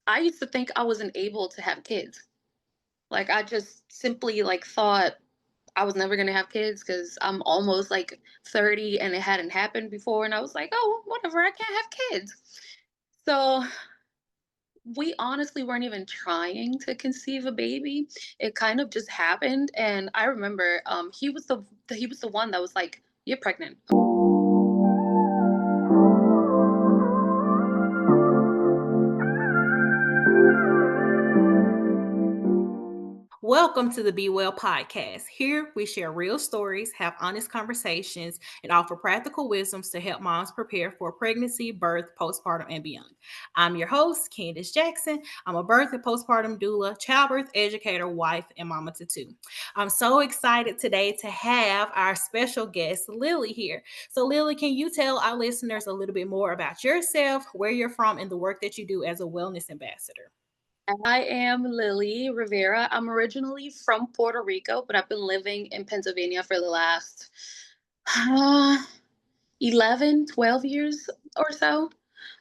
I used to think I wasn't able to have kids. Like, I just simply, like, thought I was never gonna have kids because 'cause I'm almost, like, 30 and it hadn't happened before, and I was like, "Oh, whatever, I can't have kids." So, we honestly weren't even trying to conceive a baby. It kind of just happened, and I remember, he was the one that was like, "You're pregnant." Welcome to the Be Well podcast. Here we share real stories, have honest conversations, and offer practical wisdoms to help moms prepare for pregnancy, birth, postpartum, and beyond. I'm your host, Candace Jackson. I'm a birth and postpartum doula, childbirth educator, wife, and mama to two. I'm so excited today to have our special guest, Lilly, here. So, Lilly, can you tell our listeners a little bit more about yourself, where you're from, and the work that you do as a wellness ambassador? I am Lily Rivera. I'm originally from Puerto Rico, but I've been living in Pennsylvania for the last uh, 11, 12 years or so.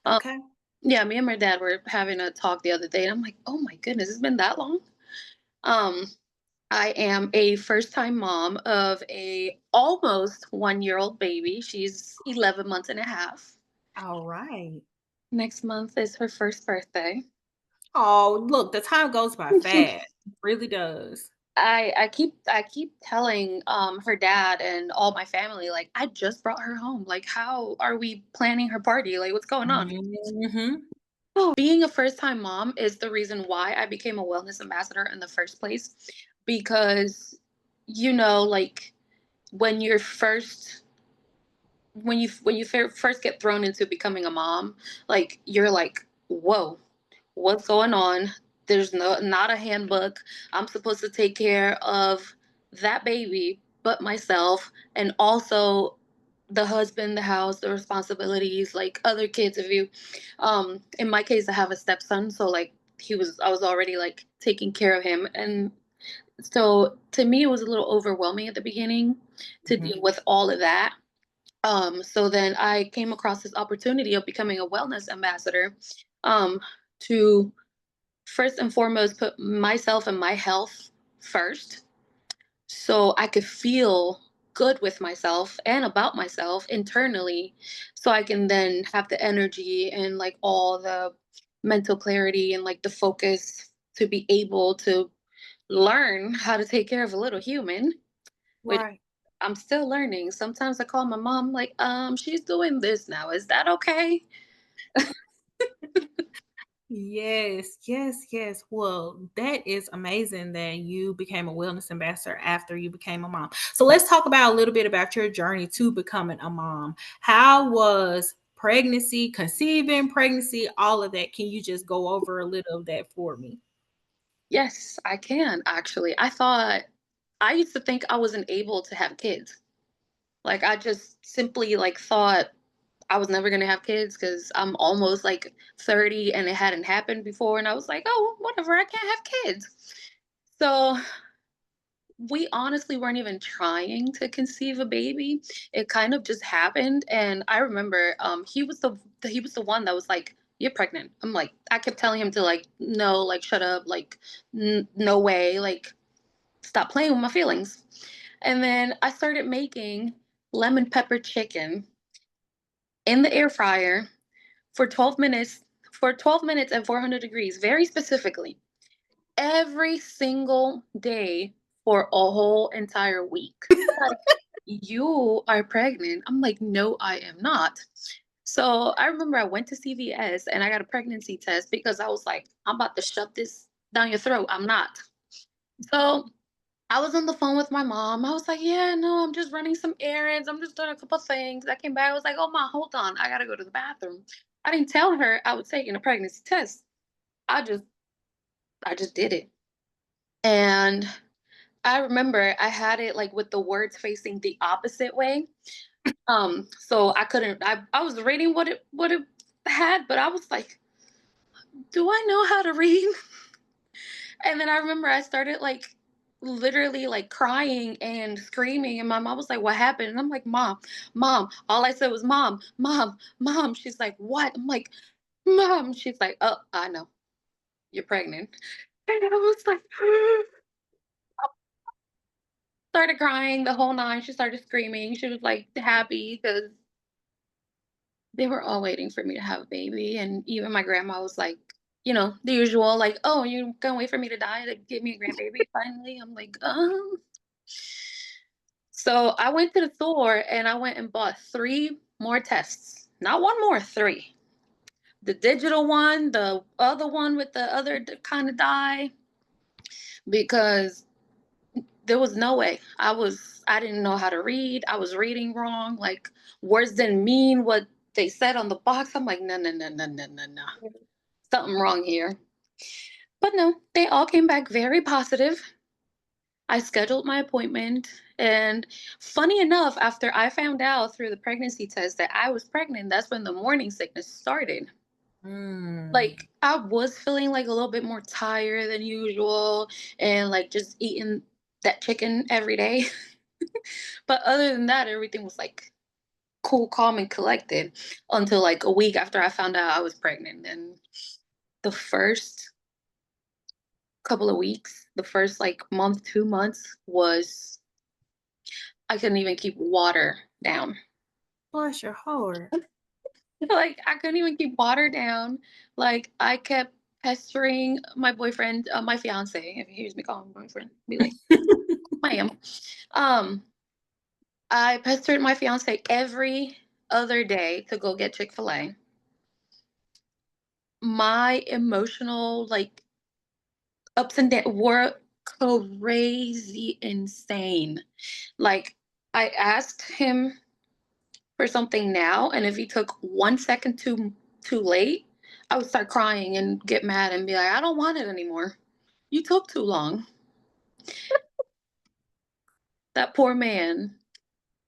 Um, Okay. yeah, me and my dad were having a talk the other day, and I'm like, oh my goodness, it's been that long. Um, I am a first-time mom of a almost 1-year-old baby. She's 11 months and a half. All right. Next month is her first birthday. Oh, look, the time goes by fast. It really does. I keep telling her dad and all my family, like, I just brought her home. Like, how are we planning her party? Like, what's going on? Mhm. Oh, being a first time mom is the reason why I became a wellness ambassador in the first place. Because, like, when you're first first get thrown into becoming a mom, like, you're like, whoa, what's going on? There's not a handbook. I'm supposed to take care of that baby, but myself, and also the husband, the house, the responsibilities, like other kids. If you, in my case, I have a stepson, so like I was already like taking care of him, and so to me, it was a little overwhelming at the beginning to Mhm. deal with all of that. So then I came across this opportunity of becoming a wellness ambassador, to first and foremost put myself and my health first so I could feel good with myself and about myself internally so I can then have the energy and like all the mental clarity and like the focus to be able to learn how to take care of a little human, which Right. I'm still learning. Sometimes I call my mom like, she's doing this now, is that okay? Yes, yes, yes. Well, that is amazing that you became a wellness ambassador after you became a mom. So let's talk about a little bit about your journey to becoming a mom. How was pregnancy, conceiving pregnancy, all of that? Can you just go over a little of that for me? Yes, I can actually. I used to think I wasn't able to have kids. Like, I just simply, like, thought I was never gonna have kids because 'cause I'm almost, like, 30 and it hadn't happened before, and I was like, "Oh, whatever, I can't have kids." So, we honestly weren't even trying to conceive a baby. It kind of just happened, and I remember, he was the one that was like, "You're pregnant." I'm like, I kept telling him to, like, "No, like, shut up, like, no way, like, stop playing with my feelings." And then I started making lemon pepper chicken in the air fryer for 12 minutes, for 12 minutes at 400 degrees, very specifically, every single day for a whole entire week. Like, you are pregnant. I'm like, no, I am not. So I remember I went to CVS and I got a pregnancy test because I was like, I'm about to shove this down your throat. I'm not. So I was on the phone with my mom. I was like, "Yeah, no, I'm just running some errands. I'm just doing a couple things." I came back. I was like, "Oh, ma, hold on. I gotta go to the bathroom." I didn't tell her I was taking a pregnancy test. I just, I just did it. And I remember I had it like with the words facing the opposite way. So I couldn't. I was reading what it had, but I was like, "Do I know how to read?" And then I remember I started like literally like crying and screaming, and my mom was like, "What happened?" And I'm like, "Mom, mom." All I said was, "Mom, mom, mom." She's like, "What?" I'm like, "Mom." She's like, "Oh, I know." you're pregnant. And I was like, started crying the whole night. She started screaming. She was like happy because they were all waiting for me to have a baby. And even my grandma was like, the usual, like, oh, you gonna wait for me to die to give me a grandbaby finally? I'm like, So I went to the store and I went and bought three more tests. Not one more, three. The digital one, the other one with the other kind of dye, because there was no way. I didn't know how to read. I was reading wrong. Like words didn't mean what they said on the box. I'm like, no, no, no, no, no, no, no. Something wrong here. But no, they all came back very positive. I scheduled my appointment. And funny enough, after I found out through the pregnancy test that I was pregnant, that's when the morning sickness started. Mm. Like I was feeling like a little bit more tired than usual and like just eating that chicken every day. But other than that, everything was like cool, calm, and collected until like a week after I found out I was pregnant. And the first couple of weeks, the first like month, 2 months was I couldn't even keep water down. Bless your heart. Like I couldn't even keep water down. Like I kept pestering my boyfriend, my fiance. If he hears me call him boyfriend, be like, I am. Um, I pestered my fiance every other day to go get Chick-fil-A. My emotional like ups and downs were crazy insane. Like I asked him for something now, and if he took 1 second too late, I would start crying and get mad and be like, I don't want it anymore. You took too long. That poor man.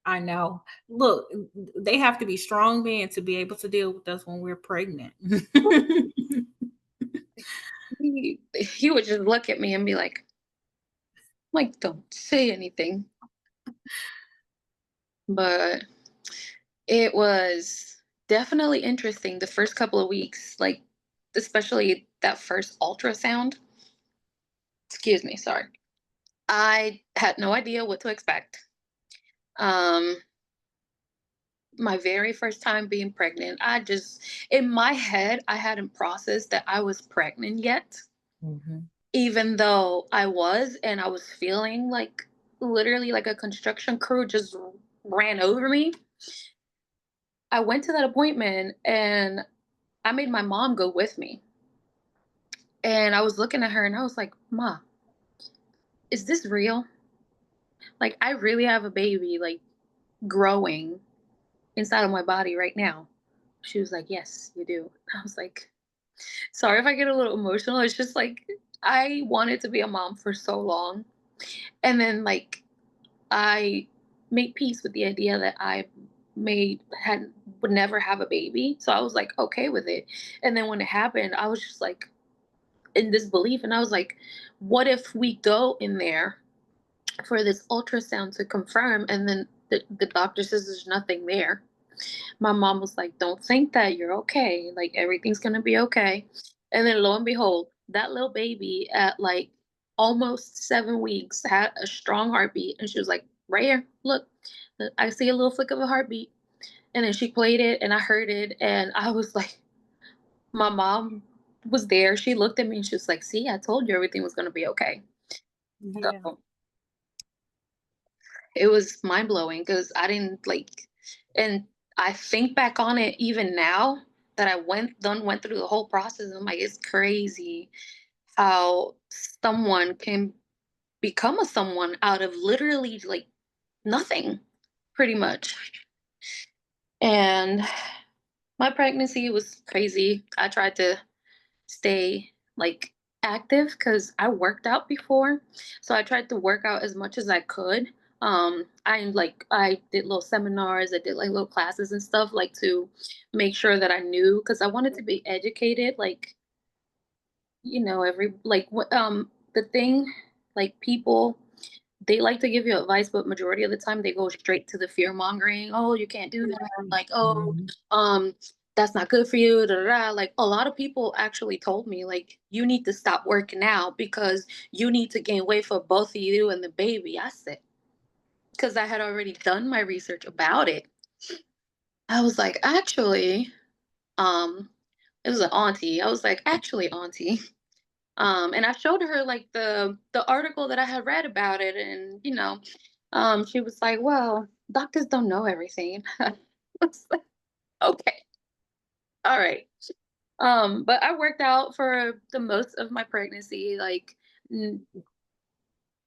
I know. Look, they have to be strong men to be able to deal with us when we're pregnant. He would just look at me and be like, don't say anything. But it was definitely interesting the first couple of weeks, like especially that first ultrasound. Excuse me, sorry. I had no idea what to expect. Um, my very first time being pregnant, in my head, I hadn't processed that I was pregnant yet, Mhm. even though I was, and I was feeling like literally like a construction crew just ran over me. I went to that appointment and I made my mom go with me. And I was looking at her and I was like, Ma, is this real? Like, I really have a baby, like, growing inside of my body right now. She was like, Yes, you do. I was like, Sorry if I get a little emotional. It's just like, I wanted to be a mom for so long. And then, like, I made peace with the idea that had would never have a baby. So I was like, okay with it. And then when it happened, I was just like in disbelief. And I was like, what if we go in there for this ultrasound to confirm and then the doctor says there's nothing there? My mom was like, don't think that, you're okay, like everything's gonna be okay. And then lo and behold, that little baby at like almost 7 weeks had a strong heartbeat, and she was like, right here, look, I see a little flick of a heartbeat. And then she played it and I heard it and I was like, my mom was there, she looked at me and she was like, see, I told you everything was gonna be okay. Yeah. So it was mind blowing because I didn't like, and I think back on it even now that I went through the whole process. I'm like, it's crazy how someone can become a someone out of literally like nothing, pretty much. And my pregnancy was crazy. I tried to stay like active because I worked out before. So I tried to work out as much as I could. I did little seminars, I did like little classes and stuff like to make sure that I knew because I wanted to be educated. Like, every like what the thing, like people they like to give you advice, but majority of the time they go straight to the fear mongering. Oh, you can't do that. Like, oh, Mhm. um, that's not good for you. Da, da, da. Like a lot of people actually told me, like, you need to stop working out because you need to gain weight for both of you and the baby. I said, because I had already done my research about it. I was like, actually, um, it was an auntie. I was like, actually, auntie. And I showed her like the article that I had read about it, and she was like, "Well, doctors don't know everything." I was like, okay, all right. But I worked out for the most of my pregnancy. Like n-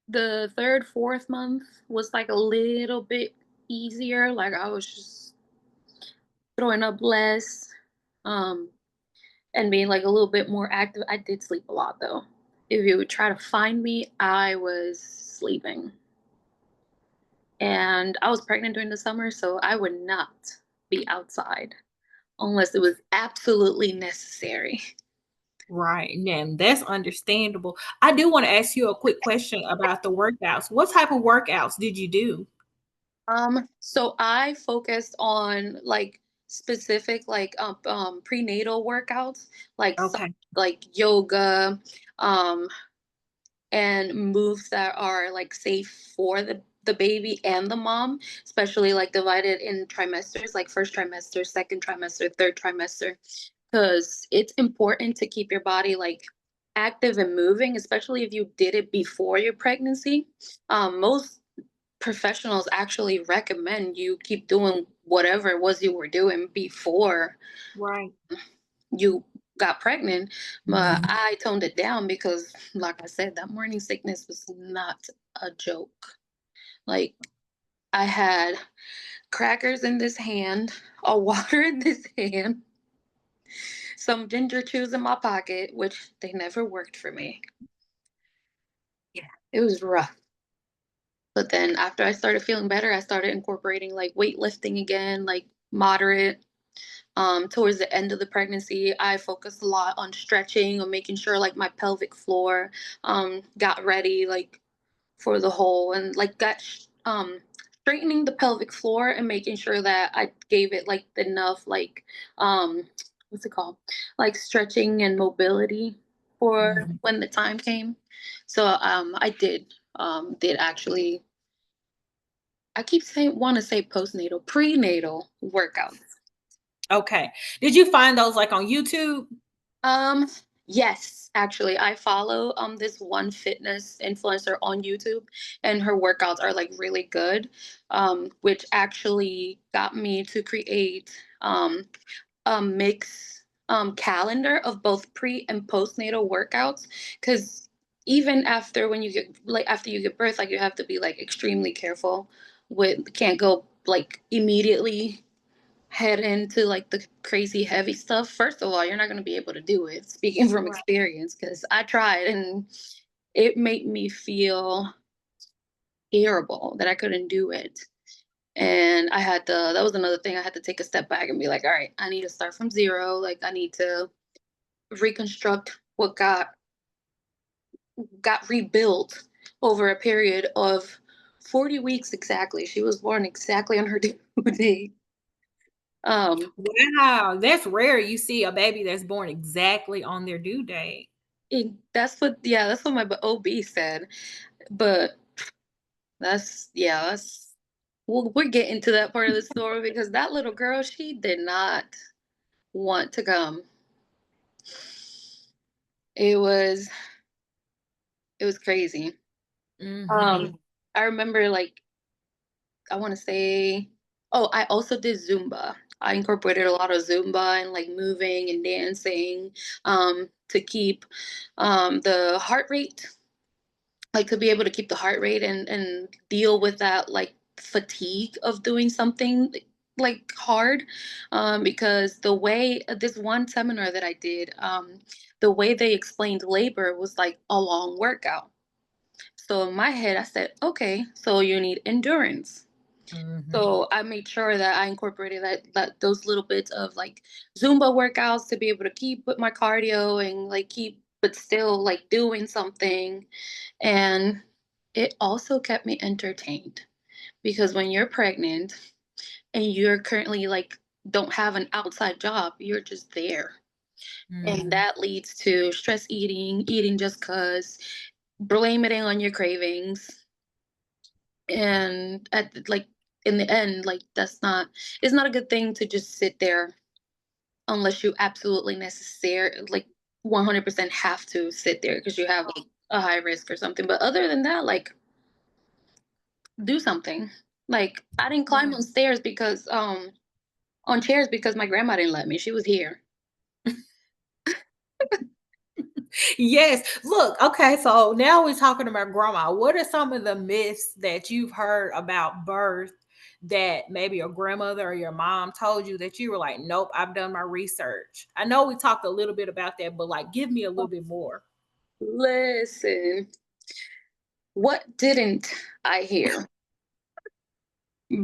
the third, fourth month was like a little bit easier. Like I was just throwing up less, um, and being like a little bit more active. I did sleep a lot though. If you would try to find me, I was sleeping. And I was pregnant during the summer, so I would not be outside unless it was absolutely necessary. Right. Now that's understandable. I do want to ask you a quick question about the workouts. What type of workouts did you do? So I focused on like specific like prenatal workouts, like Okay. like yoga, um, and moves that are like safe for the baby and the mom, especially like divided in trimesters, like first trimester, second trimester, third trimester, because it's important to keep your body like active and moving, especially if you did it before your pregnancy. Most professionals actually recommend you keep doing whatever it was you were doing before Right. you got pregnant, but I toned it down because, like I said, that morning sickness was not a joke. Like, I had crackers in this hand, a water in this hand, some ginger chews in my pocket, which they never worked for me. Yeah, it was rough. But then after I started feeling better, I started incorporating like weightlifting again, like moderate. Towards the end of the pregnancy, I focused a lot on stretching, on making sure like my pelvic floor got ready like for the whole, and like straightening the pelvic floor and making sure that I gave it like enough like um what's it called, like stretching and mobility for Mhm. when the time came. So I did actually, I keep saying, want to say postnatal, prenatal workouts. Okay. Did you find those like on YouTube? Um, yes, actually, I follow this one fitness influencer on YouTube, and her workouts are like really good. Which actually got me to create a mix calendar of both pre and postnatal workouts, because even after when you get like after you give birth, like you have to be like extremely careful with, can't go like immediately head into like the crazy heavy stuff. First of all, you're not going to be able to do it, speaking from Right. experience, because I tried and it made me feel terrible that I couldn't do it. And I had to, that was another thing, I had to take a step back and be like, all right, I need to start from zero. Like I need to reconstruct what got rebuilt over a period of 40 weeks exactly. She was born exactly on her due date. Um, Wow, that's rare. You see a baby that's born exactly on their due date. that's what, yeah, that's what my OB said. But that's we're getting to that part of the story because that little girl, she did not want to come. It was it was crazy. Mhm. I remember like, I want to say, oh, I also did Zumba. I incorporated a lot of Zumba and like moving and dancing to keep the heart rate, like to be able to keep the heart rate and deal with that like fatigue of doing something like hard, because the way this one seminar that I did, the way they explained labor was like a long workout. So in my head I said, okay, so you need endurance. Mhm. So I made sure that I incorporated that those little bits of like Zumba workouts to be able to keep with my cardio and like keep but still like doing something. And it also kept me entertained because when you're pregnant and you're currently like don't have an outside job. You're just there. And Mm. that leads to stress eating, eating just cause, blaming it on your cravings. And in the end, like that's not it's not a good thing to just sit there unless you absolutely necessary like 100% have to sit there because you have like a high risk or something. But other than that, like do something. Like I didn't climb Right. on stairs because on chairs because my grandma didn't let me. She was here. Yes. Look, okay, so now we're talking about grandma. What are some of the myths that you've heard about birth that maybe your grandmother or your mom told you that you were like, nope, I've done my research? I know we talked a little bit about that, but like give me a little bit more. Listen, what didn't I hear?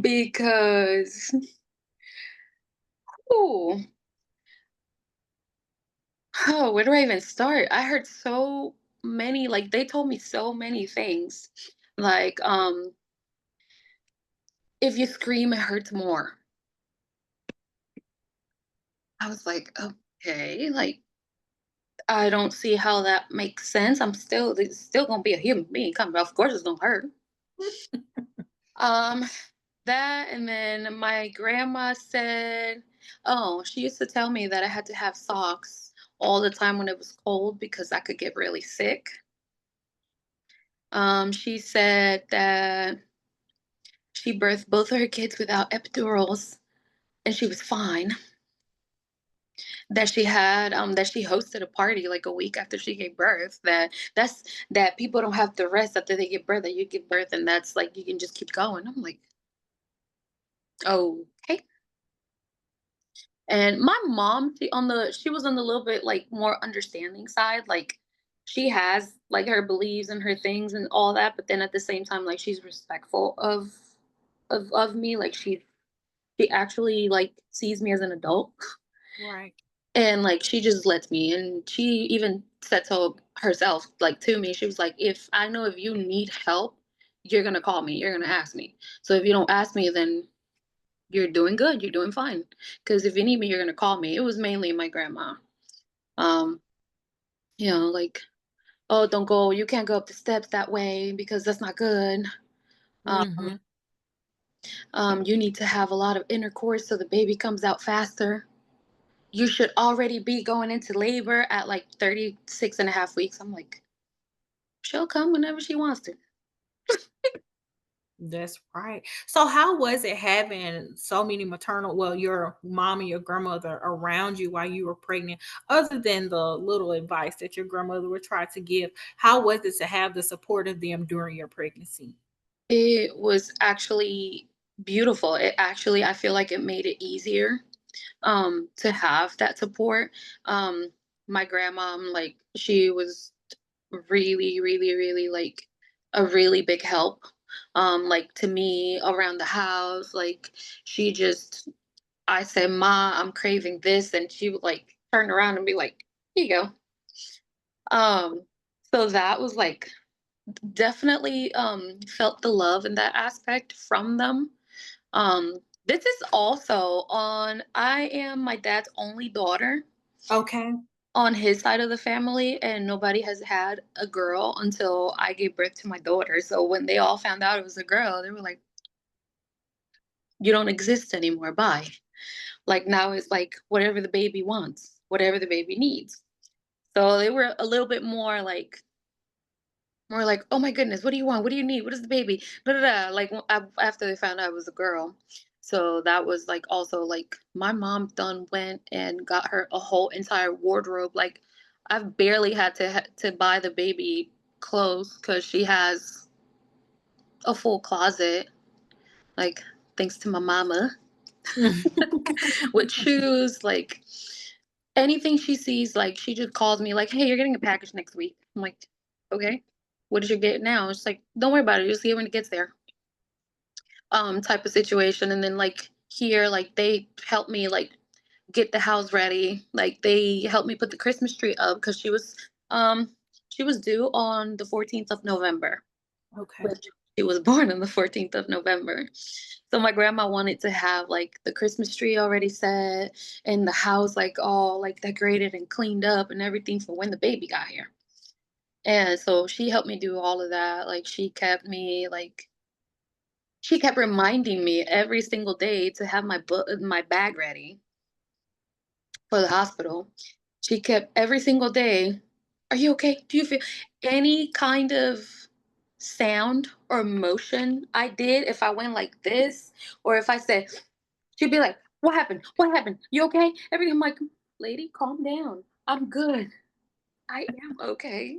Because ooh, oh, where do I even start? I heard so many, like they told me so many things. Like, if you scream, it hurts more. I was like, okay, like I don't see how that makes sense. It's still gonna be a human being coming. Of course, it's gonna hurt. Um, that and then my grandma said, oh, she used to tell me that I had to have socks all the time when it was cold because I could get really sick. She said that she birthed both of her kids without epidurals and she was fine. That she hosted a party like a week after she gave birth. That people don't have to rest after they give birth, that you give birth and that's like you can just keep going. I'm like, okay. And my mom, she was on the little bit like more understanding side. Like she has like her beliefs and her things and all that, but then at the same time, like she's respectful of me. Like she actually like sees me as an adult. Right. And like she just lets me, and she even said so herself, like to me, she was like, if you need help, you're gonna call me, you're gonna ask me. So if you don't ask me, then you're doing good, you're doing fine. Because if you need me, you're gonna call me. It was mainly my grandma. Um, like, oh, don't go, you can't go up the steps that way because that's not good. Um, Hmm. you need to have a lot of intercourse so the baby comes out faster. You should already be going into labor at like 36 and a half weeks. I'm like, she'll come whenever she wants to. That's right. So how was it having so many your mom and your grandmother around you while you were pregnant, other than the little advice that your grandmother would try to give? How was it to have the support of them during your pregnancy? It was actually beautiful. It actually, I feel like it made it easier to have that support. Um, my grandmom, like, she was really, really, really like a really big help. Like to me around the house, like she just I said, Ma, I'm craving this, and she would like turn around and be like, here you go. Um, so that was like definitely felt the love in that aspect from them. This is also on I am my dad's only daughter Okay. on his side of the family, and nobody has had a girl until I gave birth to my daughter. So when they all found out it was a girl, they were like, you don't exist anymore. Bye. Like now it's like whatever the baby wants, whatever the baby needs. So they were a little bit more like, "Oh my goodness, what do you want? What do you need? What is the baby?" Da, da, da. Like after they found out it was a girl. So that was like also like my mom done went and got her a whole entire wardrobe. Like I've barely had to buy the baby clothes because she has a full closet. Like thanks to my mama with shoes, like anything she sees, like she just calls me like, "Hey, you're getting a package next week." I'm like, "Okay, what did you get now?" It's like, "Don't worry about it. You'll see it when it gets there." Type of situation. And then like here, like they help me like get the house ready. Like they helped me put the Christmas tree up because um she was due on the 14th of November. Okay. She was born on the 14th of November. So my grandma wanted to have like the Christmas tree already set and the house like all like decorated and cleaned up and everything for when the baby got here. And so she helped me do all of that. Like she kept reminding me every single day to have my bag ready for the hospital. She kept every single day, "Are you okay? Do you feel any kind of sound or motion I did if I went like this or if I said," she'd be like, "What happened? What happened? You okay?" Every I'm like, "Lady, calm down. I'm good. I am okay."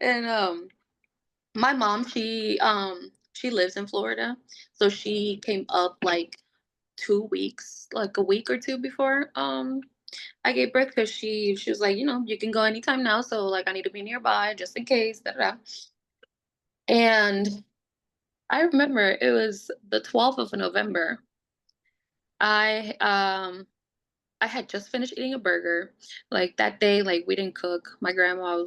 And my mom, she lives in Florida. So she came up like 2 weeks, like a week or two before I gave birth because she was like, you can go anytime now. So like I need to be nearby just in case. Da, da, da. And I remember it was the 12th of November. I I had just finished eating a burger. Like that day, like we didn't cook. My grandma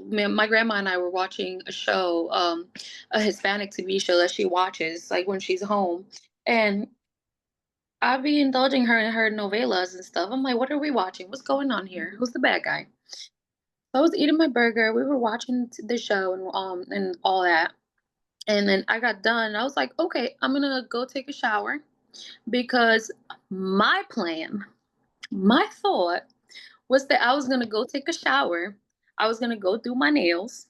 and I were watching a show, a Hispanic TV show that she watches like when she's home. And I'd be indulging her in her novelas and stuff. I'm like, what are we watching? What's going on here? Who's the bad guy? So I was eating my burger. We were watching the show and all that. And then I got done. I was like, okay, I'm gonna go take a shower because my plan, my thought was that I was gonna go take a shower. I was gonna go do my nails.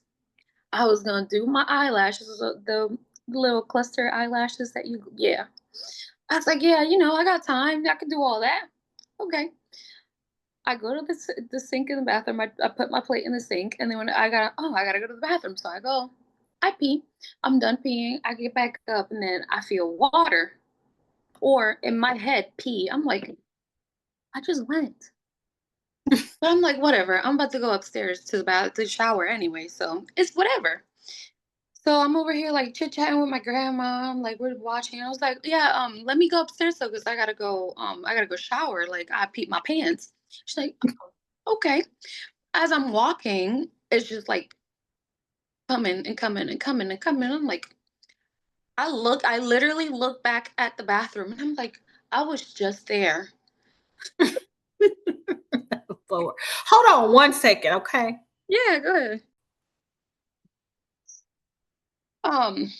I was gonna do my eyelashes, the little cluster eyelashes that yeah. I was like, yeah, I got time. I can do all that. Okay. I go to the sink in the bathroom. I put my plate in the sink, and then when I gotta go to the bathroom. So I go, I pee. I'm done peeing. I get back up, and then I feel water, or in my head, pee. I'm like, I just went. But I'm like, whatever. I'm about to go upstairs to the bath to shower anyway, so it's whatever. So I'm over here like chit chatting with my grandma. I'm like, we're watching. I was like, yeah, let me go upstairs though, because I gotta go shower. Like I peed my pants. She's like, okay. As I'm walking, it's just like coming and coming and coming and coming. I'm like, I literally look back at the bathroom and I'm like, I was just there. Lord. Hold on one second, okay? Yeah, go ahead. Um,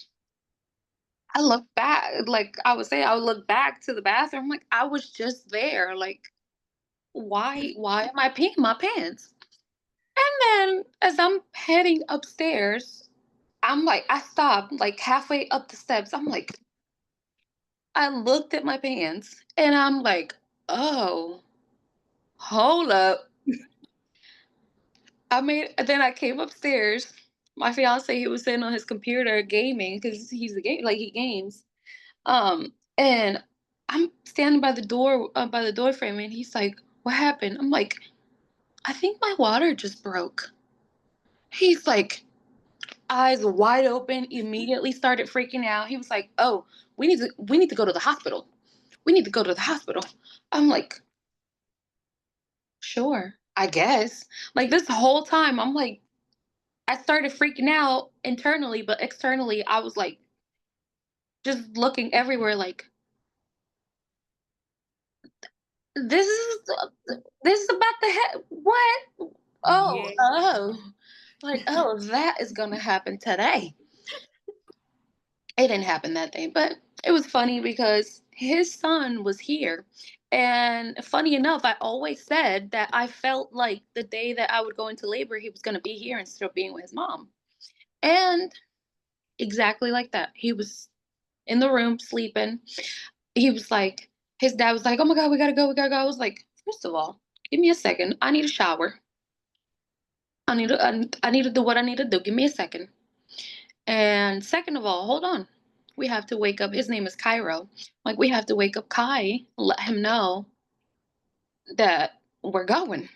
I look back, like I would say, I would look back to the bathroom, like I was just there. Like, why am I peeing my pants? And then as I'm heading upstairs, I'm like, I stopped like halfway up the steps. I'm like, I looked at my pants and I'm like, oh, hold up. Then I came upstairs. My fiance, he was sitting on his computer gaming because he's a game, like he games. And I'm standing by the door frame, and he's like, "What happened?" I'm like, "I think my water just broke." He's like, eyes wide open, immediately started freaking out. He was like, "Oh, we need to go to the hospital. We need to go to the hospital." I'm like, "Sure, I guess." Like this whole time, I'm like, I started freaking out internally, but externally, I was like just looking everywhere, like this is this is about to what? Oh, Yeah. like that is gonna happen today. It didn't happen that day, but it was funny because his son was here. And funny enough, I always said that I felt like the day that I would go into labor, he was going to be here instead of being with his mom. And exactly like that. He was in the room sleeping. He was like, his dad was like, "Oh my God, we gotta go, we gotta go." I was like, first of all, give me a second. I need a shower. I need to do what I need to do. Give me a second. And second of all, hold on. We have to wake up. His name is Cairo. Like we have to wake up Kai, let him know that we're going.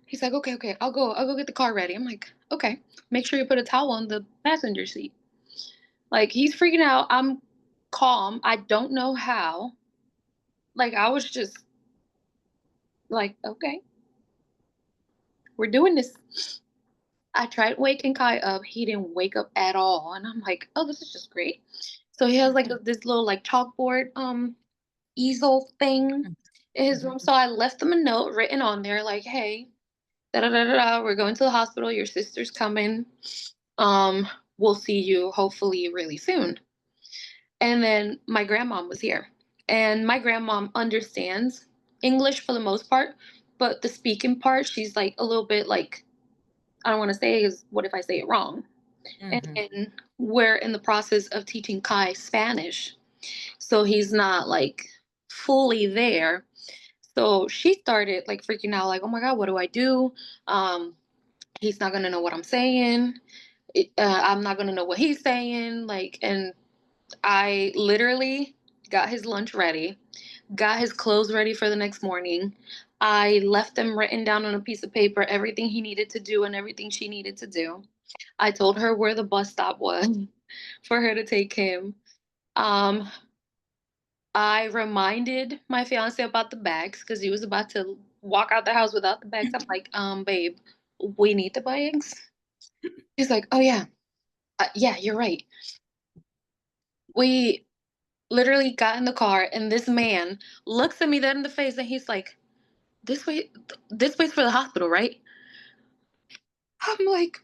He's like, okay, okay, I'll go get the car ready. I'm like, okay. Make sure you put a towel on the passenger seat. Like he's freaking out. I'm calm. I don't know how. Like I was just like, okay, we're doing this. I tried waking Kai up. He didn't wake up at all. And I'm like, oh, this is just great. So he has like Mhm, this little like chalkboard easel thing mm, in his room. mhm, So I left him a note written on there like, hey, da da da da da, we're going to the hospital. Your sister's coming. Um, we'll see you hopefully really soon. And then my grandmom was here. And my grandmom understands English for the most part, but the speaking part, she's like a little bit like, I don't want to say is what if I say it wrong? And mhm. then we're in the process of teaching Kai Spanish. So he's not like fully there. So she started like freaking out, like, oh my God, what do I do? Um, he's not gonna know what I'm saying. I'm not gonna know what he's saying. Like, and I literally got his lunch ready, got his clothes ready for the next morning. I left them written down on a piece of paper, everything he needed to do and everything she needed to do. I told her where the bus stop was for her to take him. Um, I reminded my fiance about the bags because he was about to walk out the house without the bags. I'm like, babe, we need the bags. He's like, oh yeah, yeah, you're right. We literally got in the car, and this man looks at me dead in the face, and he's like, this way, this way's for the hospital, right? I'm like,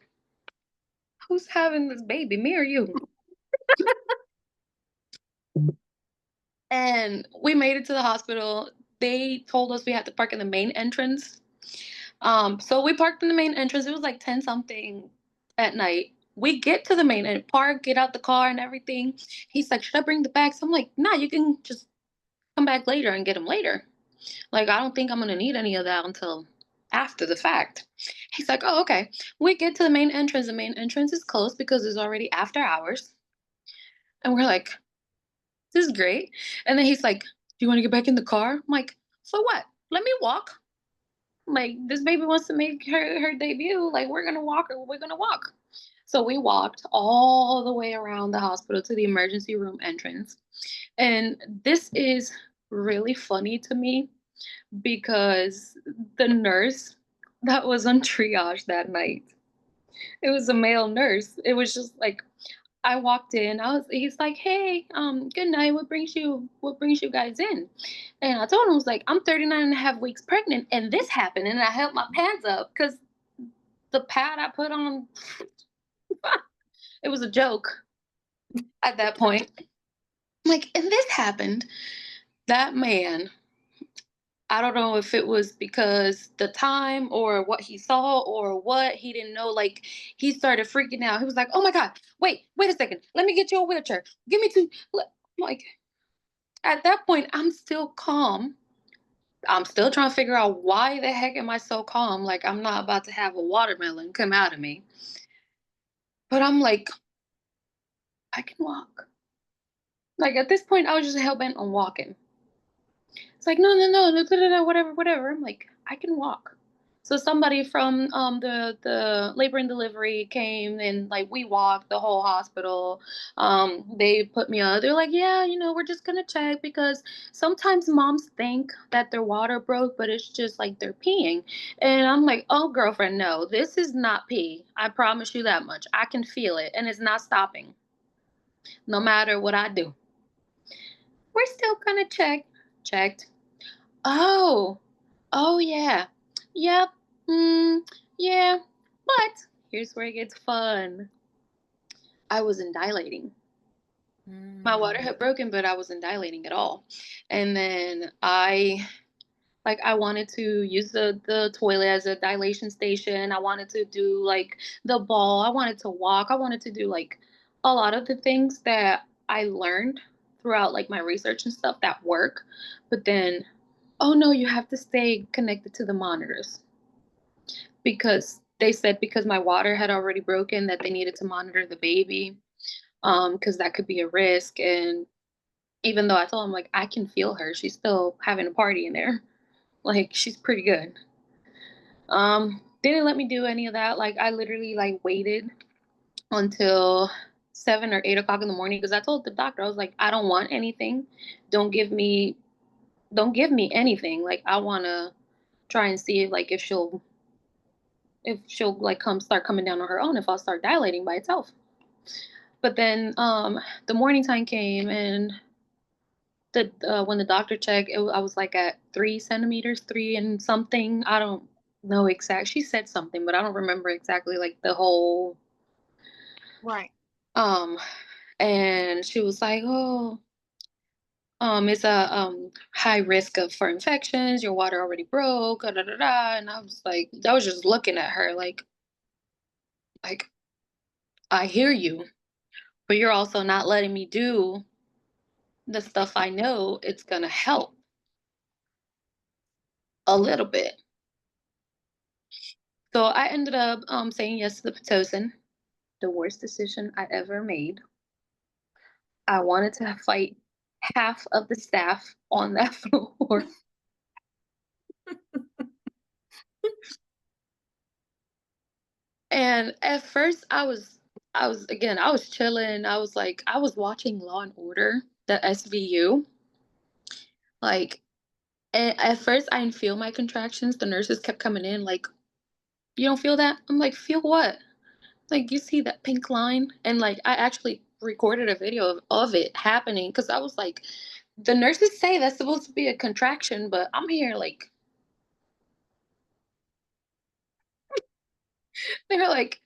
who's having this baby, me or you? And we made it to the hospital. They told us we had to park in the main entrance. So we parked in the main entrance. It was like 10 something at night. We get to the park, get out the car and everything. He's like, should I bring the bags? I'm like, nah, you can just come back later and get them later. Like, I don't think I'm gonna need any of that until after the fact. He's like, oh, okay. We get to the main entrance. The main entrance is closed because it's already after hours. And we're like, this is great. And then he's like, do you want to get back in the car? I'm like, for what? Let me walk. Like, this baby wants to make her debut. Like, we're gonna walk or we're gonna walk. So we walked all the way around the hospital to the emergency room entrance. And this is really funny to me because the nurse that was on triage that night, it was a male nurse. It was just like I walked in. He's like, "Hey, good night. What brings you guys in?" And I told him, I was like, "I'm 39 and a half weeks pregnant and this happened." And I held my pants up cuz the pad I put on it was a joke at that point. I'm like, "And this happened." That man, I don't know if it was because the time or what he saw or what he didn't know. Like he started freaking out. He was like, "Oh my God, wait a second. Let me get you a wheelchair. Give me two." I'm like, at that point, I'm still calm. I'm still trying to figure out why the heck am I so calm? Like I'm not about to have a watermelon come out of me. But I'm like, I can walk. Like at this point, I was just hell bent on walking. It's like, no, no, no, no, da, da, da, whatever, whatever. I'm like, I can walk. So somebody from the labor and delivery came and like we walked the whole hospital. They put me on. They're like, yeah, we're just gonna check because sometimes moms think that their water broke, but it's just like they're peeing. And I'm like, oh girlfriend, no, this is not pee. I promise you that much. I can feel it, and it's not stopping, no matter what I do. We're still gonna check. Checked. Oh, oh yeah. Yep. Yeah. But here's where it gets fun. I wasn't dilating. My water Mm. had broken, but I wasn't dilating at all. And then I wanted to use the toilet as a dilation station. I wanted to do like the ball. I wanted to walk. I wanted to do like a lot of the things that I learned throughout like my research and stuff that work. But then, oh no, you have to stay connected to the monitors because they said because my water had already broken that they needed to monitor the baby because that could be a risk. And even though I told them like I can feel her, she's still having a party in there. Like she's pretty good. Didn't let me do any of that. Like I literally like waited until 7 or 8 o'clock in the morning because I told the doctor I was like I don't want anything. Don't give me don't give me anything. Like I want to try and see if like if she'll like come start coming down on her own if I'll start dilating by itself. But then the morning time came and the when the doctor checked, I was like at 3 centimeters, three and something. I don't know exact. She said something, but I don't remember exactly like the whole. Right. Um, and she was like, "Oh, it's a high risk of for infections. Your water already broke." Da, da, da, da. And I was like, I was just looking at her like I hear you, but you're also not letting me do the stuff I know it's gonna help a little bit. So I ended up saying yes to the Pitocin, the worst decision I ever made. I wanted to fight half of the staff on that floor. And at first I was chilling. I was watching Law and Order, the SVU. Like at first I didn't feel my contractions. The nurses kept coming in like, "You don't feel that?" I'm like, "Feel what?" Like, "You see that pink line?" And like I actually recorded a video of it happening because I was like, the nurses say that's supposed to be a contraction, but I'm here like they were like,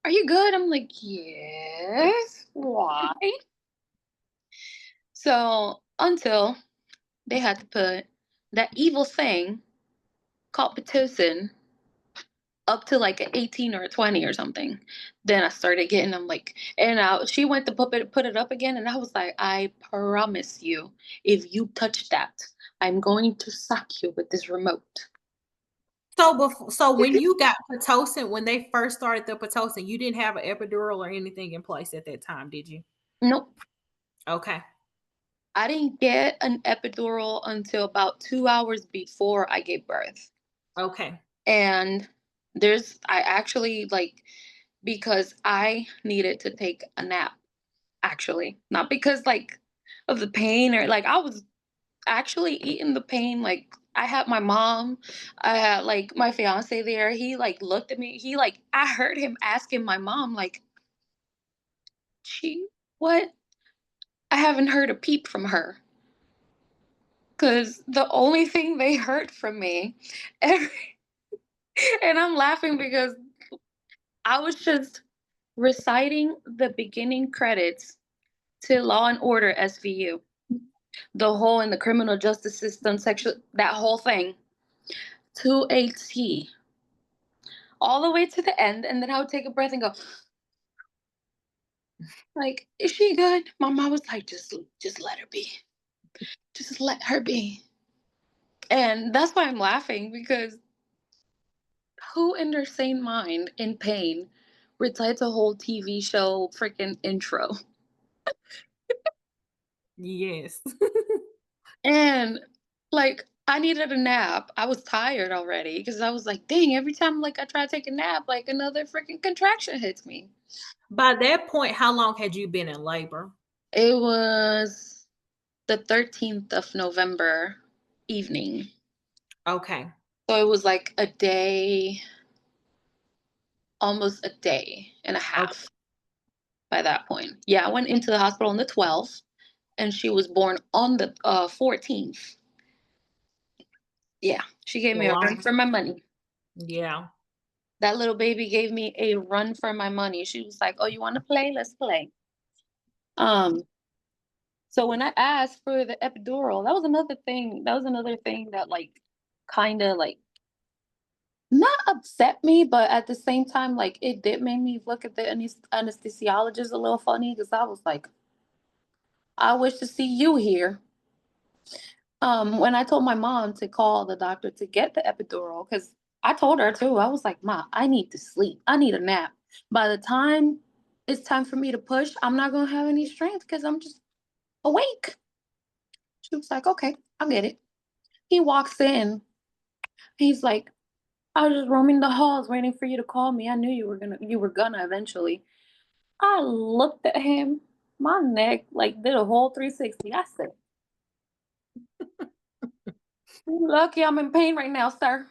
"Are you good?" I'm like, "Yes." Why? So until they had to put that evil thing called Pitocin up to like an 18 or a 20 or something. Then I started getting them like, and she went to put it up again, and I was like, "I promise you, if you touch that, I'm going to sock you with this remote." So when you got Pitocin, when they first started the Pitocin, you didn't have an epidural or anything in place at that time, did you? Nope. Okay. I didn't get an epidural until about 2 hours before I gave birth. Okay. And I actually like, because I needed to take a nap, actually. Not because like of the pain or like I was actually eating the pain. Like I had my mom, I had like my fiance there. He like looked at me. I heard him asking my mom, like, "She what?" I haven't heard a peep from her. Cause the only thing they heard from me, every, and I'm laughing because I was just reciting the beginning credits to Law and Order SVU, the whole in the criminal justice system section, that whole thing to a T, all the way to the end, and then I would take a breath and go, like, "Is she good?" My mom was like, just let her be, just let her be," and that's why I'm laughing because who in their sane mind in pain recites a whole TV show freaking intro? Yes. And like I needed a nap. I was tired already because I was like, dang, every time like I try to take a nap, like another freaking contraction hits me. By that point, how long had you been in labor? It was the 13th of November evening. Okay. So it was like a day, almost a day and a Okay. half by that point. Yeah, I went into the hospital on the 12th and she was born on the 14th. Yeah, she gave A me a run long for my money. Yeah. That little baby gave me a run for my money. She was like, "Oh, you want to play? Let's play." Um, so when I asked for the epidural, that was another thing. That was another thing that like kind of like not upset me, but at the same time, like it did make me look at the anesthesiologist a little funny because I was like, I wish to see you here. When I told my mom to call the doctor to get the epidural, because I told her too, I was like, "Ma, I need to sleep. I need a nap. By the time it's time for me to push, I'm not gonna have any strength because I'm just awake." She was like, "Okay, I'll get it." He walks in. He's like, "I was just roaming the halls waiting for you to call me. I knew you were gonna eventually." I looked at him. My neck like did a whole 360. I said, "Lucky I'm in pain right now, sir."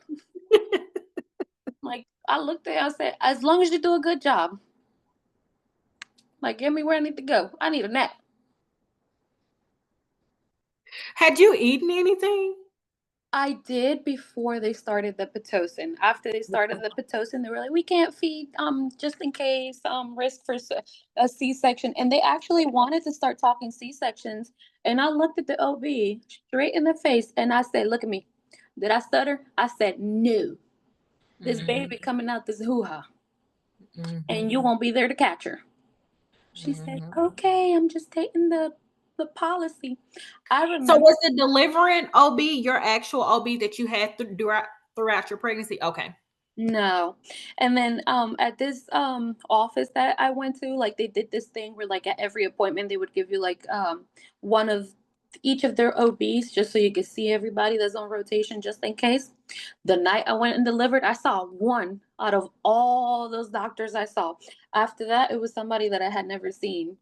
Like I looked at her, I said, as long as you do a good job, like get me where I need to go. I need a nap. Had you eaten anything? I did before they started the Pitocin. After they started the Pitocin, they were like, "We can't feed, just in case, risk for a C-section." And they actually wanted to start talking C-sections. And I looked at the OB straight in the face, and I said, "Look at me. Did I stutter?" I said, "No. This Mhm, baby coming out this hoo-ha, and mhm, you won't be there to catch her." She said, mhm. "Okay, I'm just taking the policy." I So remember. was the delivering OB your actual OB that you had throughout your pregnancy? Okay. No. And then at this office that I went to, like they did this thing where like at every appointment they would give you like one of each of their OBs just so you could see everybody that's on rotation just in case. The night I went and delivered, I saw one out of all those doctors I saw. After that, it was somebody that I had never seen.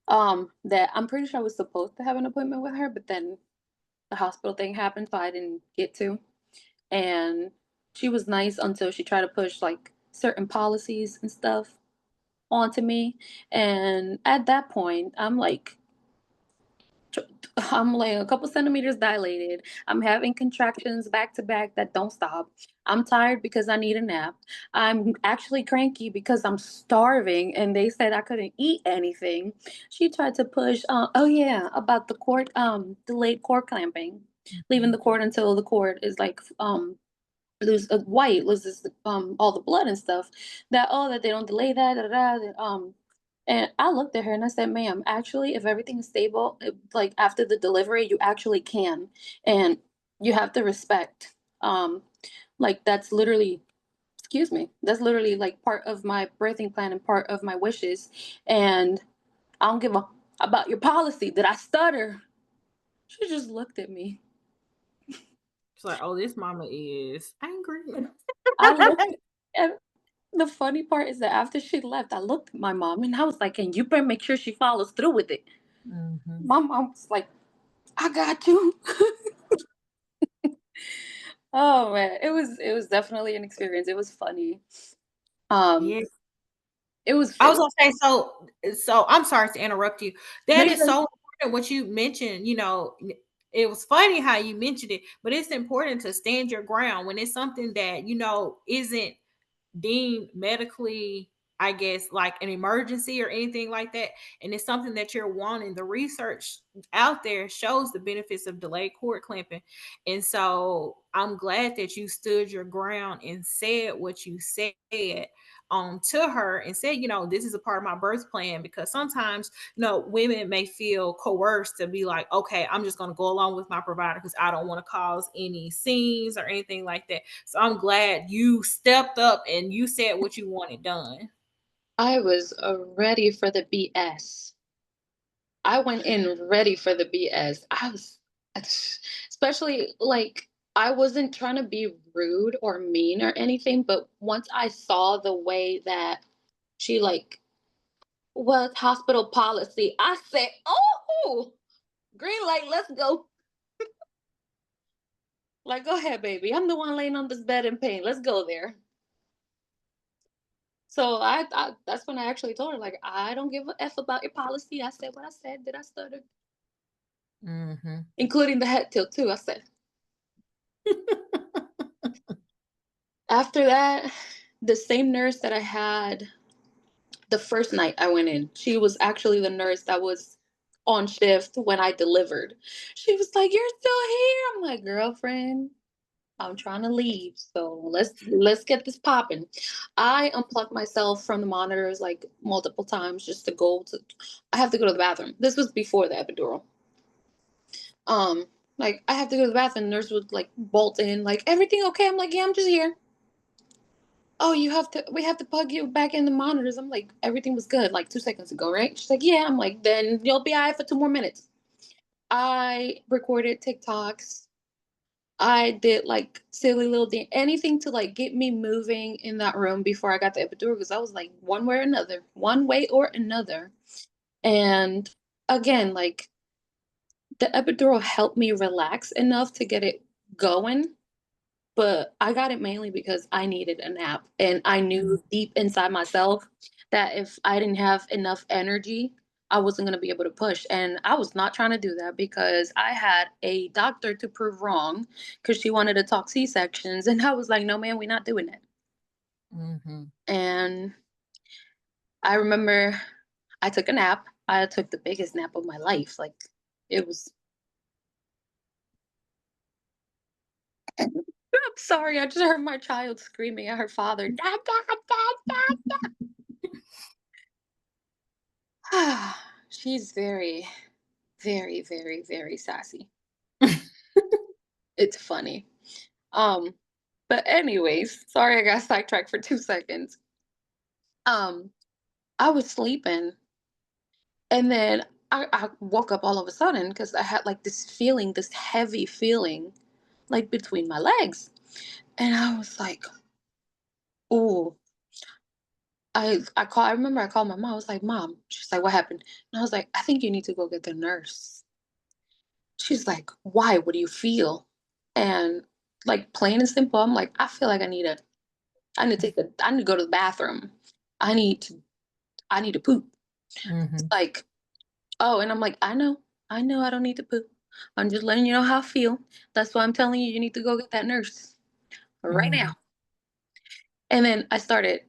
That I'm pretty sure I was supposed to have an appointment with her, but then the hospital thing happened, so I didn't get to. And she was nice until she tried to push like certain policies and stuff onto me. And at that point, I'm like a couple centimeters dilated. I'm having contractions back to back that don't stop. I'm tired because I need a nap. I'm actually cranky because I'm starving and they said I couldn't eat anything. She tried to push oh yeah, about the cord delayed cord clamping. Leaving Mhm. the cord until the cord is like white loses all the blood and stuff. That oh that they don't delay that and I looked at her and I said, "Ma'am, actually, if everything is stable, like after the delivery, you actually can, and you have to respect. Um, like that's literally, excuse me, that's literally like part of my birthing plan and part of my wishes. And I don't give a about your policy. Did I stutter?" She just looked at me. It's like, "Oh, this mama is angry." I looked at the funny part is that after she left, I looked at my mom and I was like, "And you better make sure she follows through with it." Mhm. My mom was like, "I got you." Oh man, it was definitely an experience. It was funny. Um, Yeah. I it was was gonna say, so I'm sorry to interrupt you. no, That you're is good. so important what you mentioned, it was funny how you mentioned it, but it's important to stand your ground when it's something that, isn't deemed medically, I guess, like an emergency or anything like that, and it's something that you're wanting. The research out there shows the benefits of delayed cord clamping. And so I'm glad that you stood your ground and said what you said to her and said, this is a part of my birth plan, because sometimes, women may feel coerced to be like, okay, I'm just going to go along with my provider because I don't want to cause any scenes or anything like that. So I'm glad you stepped up and you said what you wanted done. I was ready for the BS. I went in ready for the BS. I was, especially like I wasn't trying to be rude or mean or anything, but once I saw the way that she like was hospital policy, I said, "Oh, green light, let's go." Like, go ahead, baby. I'm the one laying on this bed in pain. Let's go there. So that's when I actually told her, like, I don't give a F about your policy. I said what I said. Did I stutter? Mm-hmm. Including the head tilt too. I said. After that, the same nurse that I had the first night I went in, she was actually the nurse that was on shift when I delivered. She was like, "You're still here." I'm like, "Girlfriend, I'm trying to leave, so let's get this popping." I unplugged myself from the monitors like multiple times just to go to. I have to go to the bathroom. This was before the epidural. Um, like I have to go to the bathroom. The nurse would like bolt in, like everything okay. I'm like, "Yeah, I'm just here." "Oh, you have to. We have to plug you back in the monitors." I'm like, "Everything was good like 2 seconds ago, right?" She's like, "Yeah." I'm like, "Then you'll be alright for 2 more minutes." I recorded TikToks. I did like silly little thing, anything to like get me moving in that room before I got the epidural because I was like one way or another. And again, like the epidural helped me relax enough to get it going. But I got it mainly because I needed a nap, and I knew deep inside myself that if I didn't have enough energy, I wasn't gonna be able to push, and I was not trying to do that because I had a doctor to prove wrong because she wanted to talk C-sections, and I was like, "No, man, we're not doing that." Mhm. And I remember I took a nap. I took the biggest nap of my life, like, it was I'm sorry, I just heard my child screaming at her father, "Dad, dad, dad, dad." She's very, very, very, very sassy. It's funny. Um, but anyways, sorry I got sidetracked for 2 seconds. Um, I was sleeping and then I woke up all of a sudden because I had like this feeling, this heavy feeling like between my legs. And I was like, "Ooh." I remember I called my mom. I was like, "Mom." She's like, "What happened?" And I was like, "I think you need to go get the nurse." She's like, "Why? What do you feel?" And like plain and simple, I'm like, "I feel like I need to go to the bathroom. I need to I need to poop." It's Mhm. like, "Oh," and I'm like, I know I don't need to poop. I'm just letting you know how I feel. That's why I'm telling you you need to go get that nurse right now." Mhm. And then I started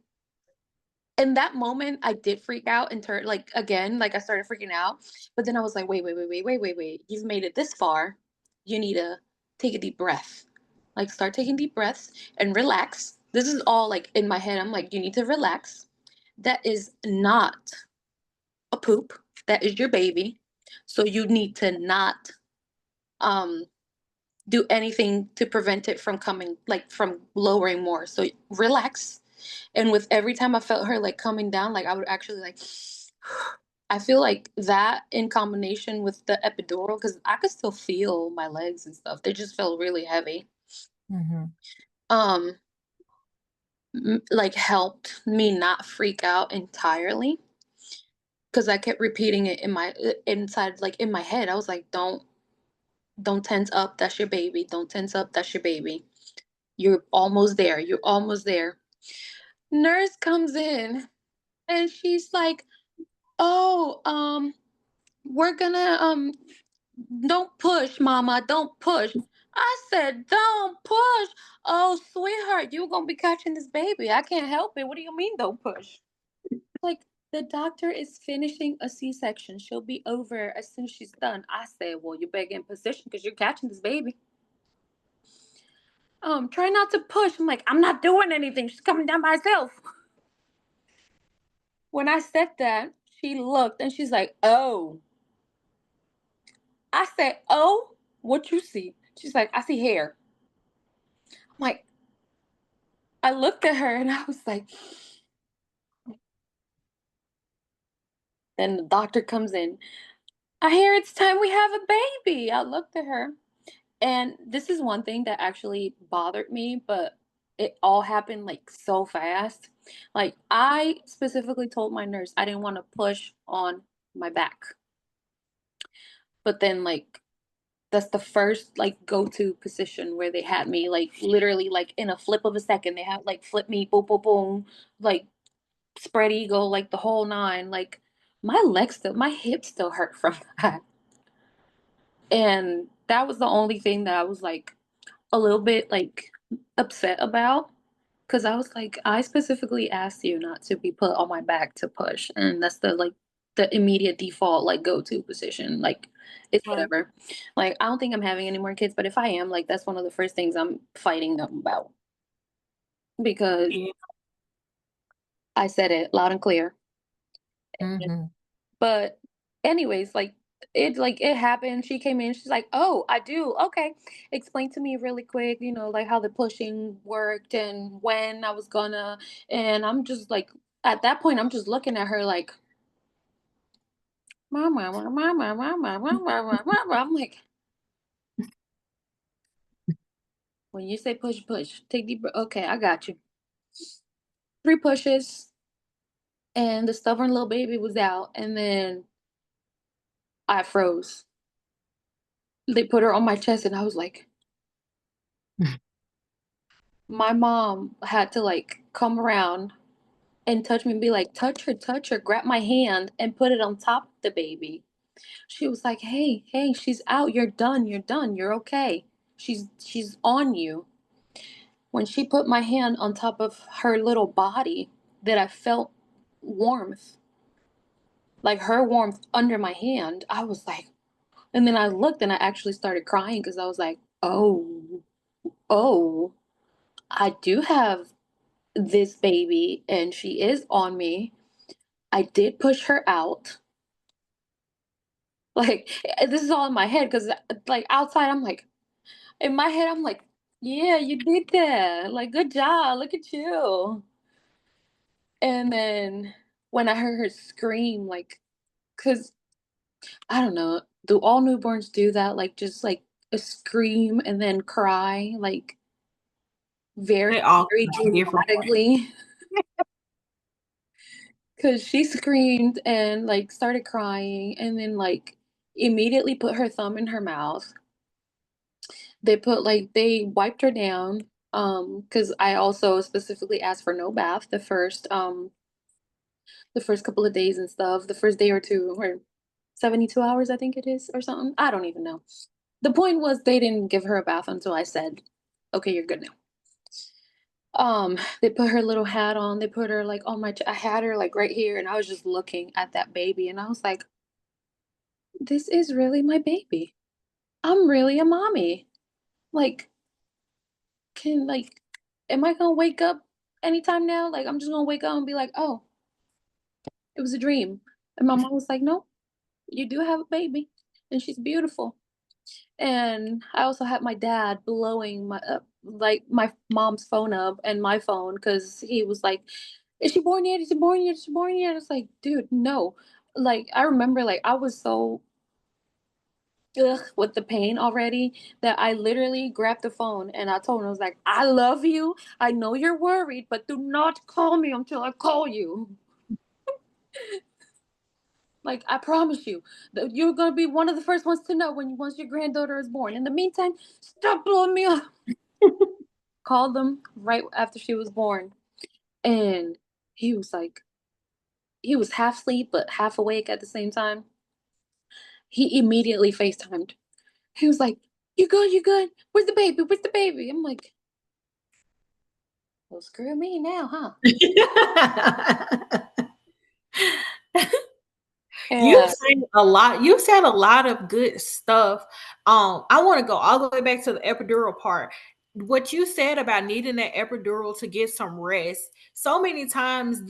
in that moment, I did freak out and turn like again, like I started freaking out. But then I was like, wait, wait, wait, wait, wait, wait, wait. You've made it this far. You need to take a deep breath. Like start taking deep breaths and relax. This is all like in my head. I'm like, you need to relax. That is not a poop. That is your baby. So you need to not um do anything to prevent it from coming like from lowering more. So relax. And with every time I felt her like coming down, like I would actually like I feel like that in combination with the epidural, because I could still feel my legs and stuff. They just felt really heavy. Mhm. Um, like helped me not freak out entirely because I kept repeating it in my inside, like in my head. I was like, don't tense up. That's your baby. Don't tense up. That's your baby. You're almost there. You're almost there. Nurse comes in and she's like, "Oh, we're gonna don't push, mama, don't push." I said, "Don't push." "Oh, sweetheart, you're gonna be catching this baby. I can't help it. What do you mean don't push?" Like the doctor is finishing a C-section. She'll be over as soon as she's done. I said, "Well, you better get in position because you're catching this baby." Try not to push. I'm like, "I'm not doing anything. She's coming down by herself." When I said that, she looked and she's like, "Oh." I said, "Oh, what you see?" She's like, "I see hair." I'm like, I looked at her and I was like, then the doctor comes in. "I hear it's time we have a baby." I looked at her. And this is one thing that actually bothered me, but it all happened like so fast. Like I specifically told my nurse I didn't want to push on my back. But then like that's the first like go-to position where they had me like literally like in a flip of a second. They had like flip me boom boom boom like spread eagle, like the whole nine. Like my hips still hurt from that. And that was the only thing that I was like a little bit like upset about. Cause I was like, I specifically asked you not to be put on my back to push. And that's the like the immediate default like go to position. Like it's Right. whatever. Like I don't think I'm having any more kids, but if I am, like that's one of the first things I'm fighting them about. Because Yeah. I said it loud and clear. Mhm. But anyways, like it happened. She came in, she's like, "Oh, I do. Okay. Explain to me really quick, like how the pushing worked and when I was gonna." And I'm just like at that point I'm just looking at her like, "Mama, mama, mama, mama, mama, mama." I'm like, "When you say push, push. Take deep breath. Okay, I got you." 3 pushes and the stubborn little baby was out and then I froze. They put her on my chest and I was like, my mom had to like come around and touch me and be like, touch her, grab my hand and put it on top of the baby. She was like, hey, hey, she's out. You're done. You're okay. She's on you. When she put my hand on top of her little body, that I felt warmth, like her warmth under my hand, I was like, and then I looked and I actually started crying because I was like, oh, oh, I do have this baby and she is on me. I did push her out. Like, this is all in my head because, like, outside, I'm like, in my head, I'm like, yeah, you did that. Like, good job. Look at you. And then when I heard her scream, like, because I don't know, do all newborns do that? Like, just like a scream and then cry, like, very, They all very cry in different ways. dramatically? Because she screamed and, like, started crying and then, like, immediately put her thumb in her mouth. They wiped her down, because I also specifically asked for no bath the first couple of days and stuff, the first day or 2 or 72 hours, I think it is, or something. I don't even know. The point was they didn't give her a bath until I said, "Okay, you're good now." They put her little hat on, they put her, like, on my I had her, like, right here, and I was just looking at that baby, and I was like, "This is really my baby. I'm really a mommy." Like, can like, am I gonna wake up anytime now? Like, I'm just gonna wake up and be like, "Oh, it was a dream." And my mom was like, "No, you do have a baby, and she's beautiful." And I also had my dad blowing like my mom's phone up and my phone because he was like, "Is she born yet? Is she born yet? Is she born yet?" It's like, dude, no. Like, I remember, like, I was so with the pain already that I literally grabbed the phone and I told him, I was like, "I love you. I know you're worried, but do not call me until I call you. Like, I promise you that you're gonna be one of the first ones to know once your granddaughter is born. In the meantime, stop blowing me up." Called them right after she was born, and he was like, he was half asleep but half awake at the same time. He immediately FaceTimed. He was like, "You good? You good? Where's the baby? Where's the baby?" I'm like, "Well, screw me now, huh?" And You said a lot of good stuff. I wanna go all the way back to the epidural part. What you said about needing that epidural to get some rest, so many times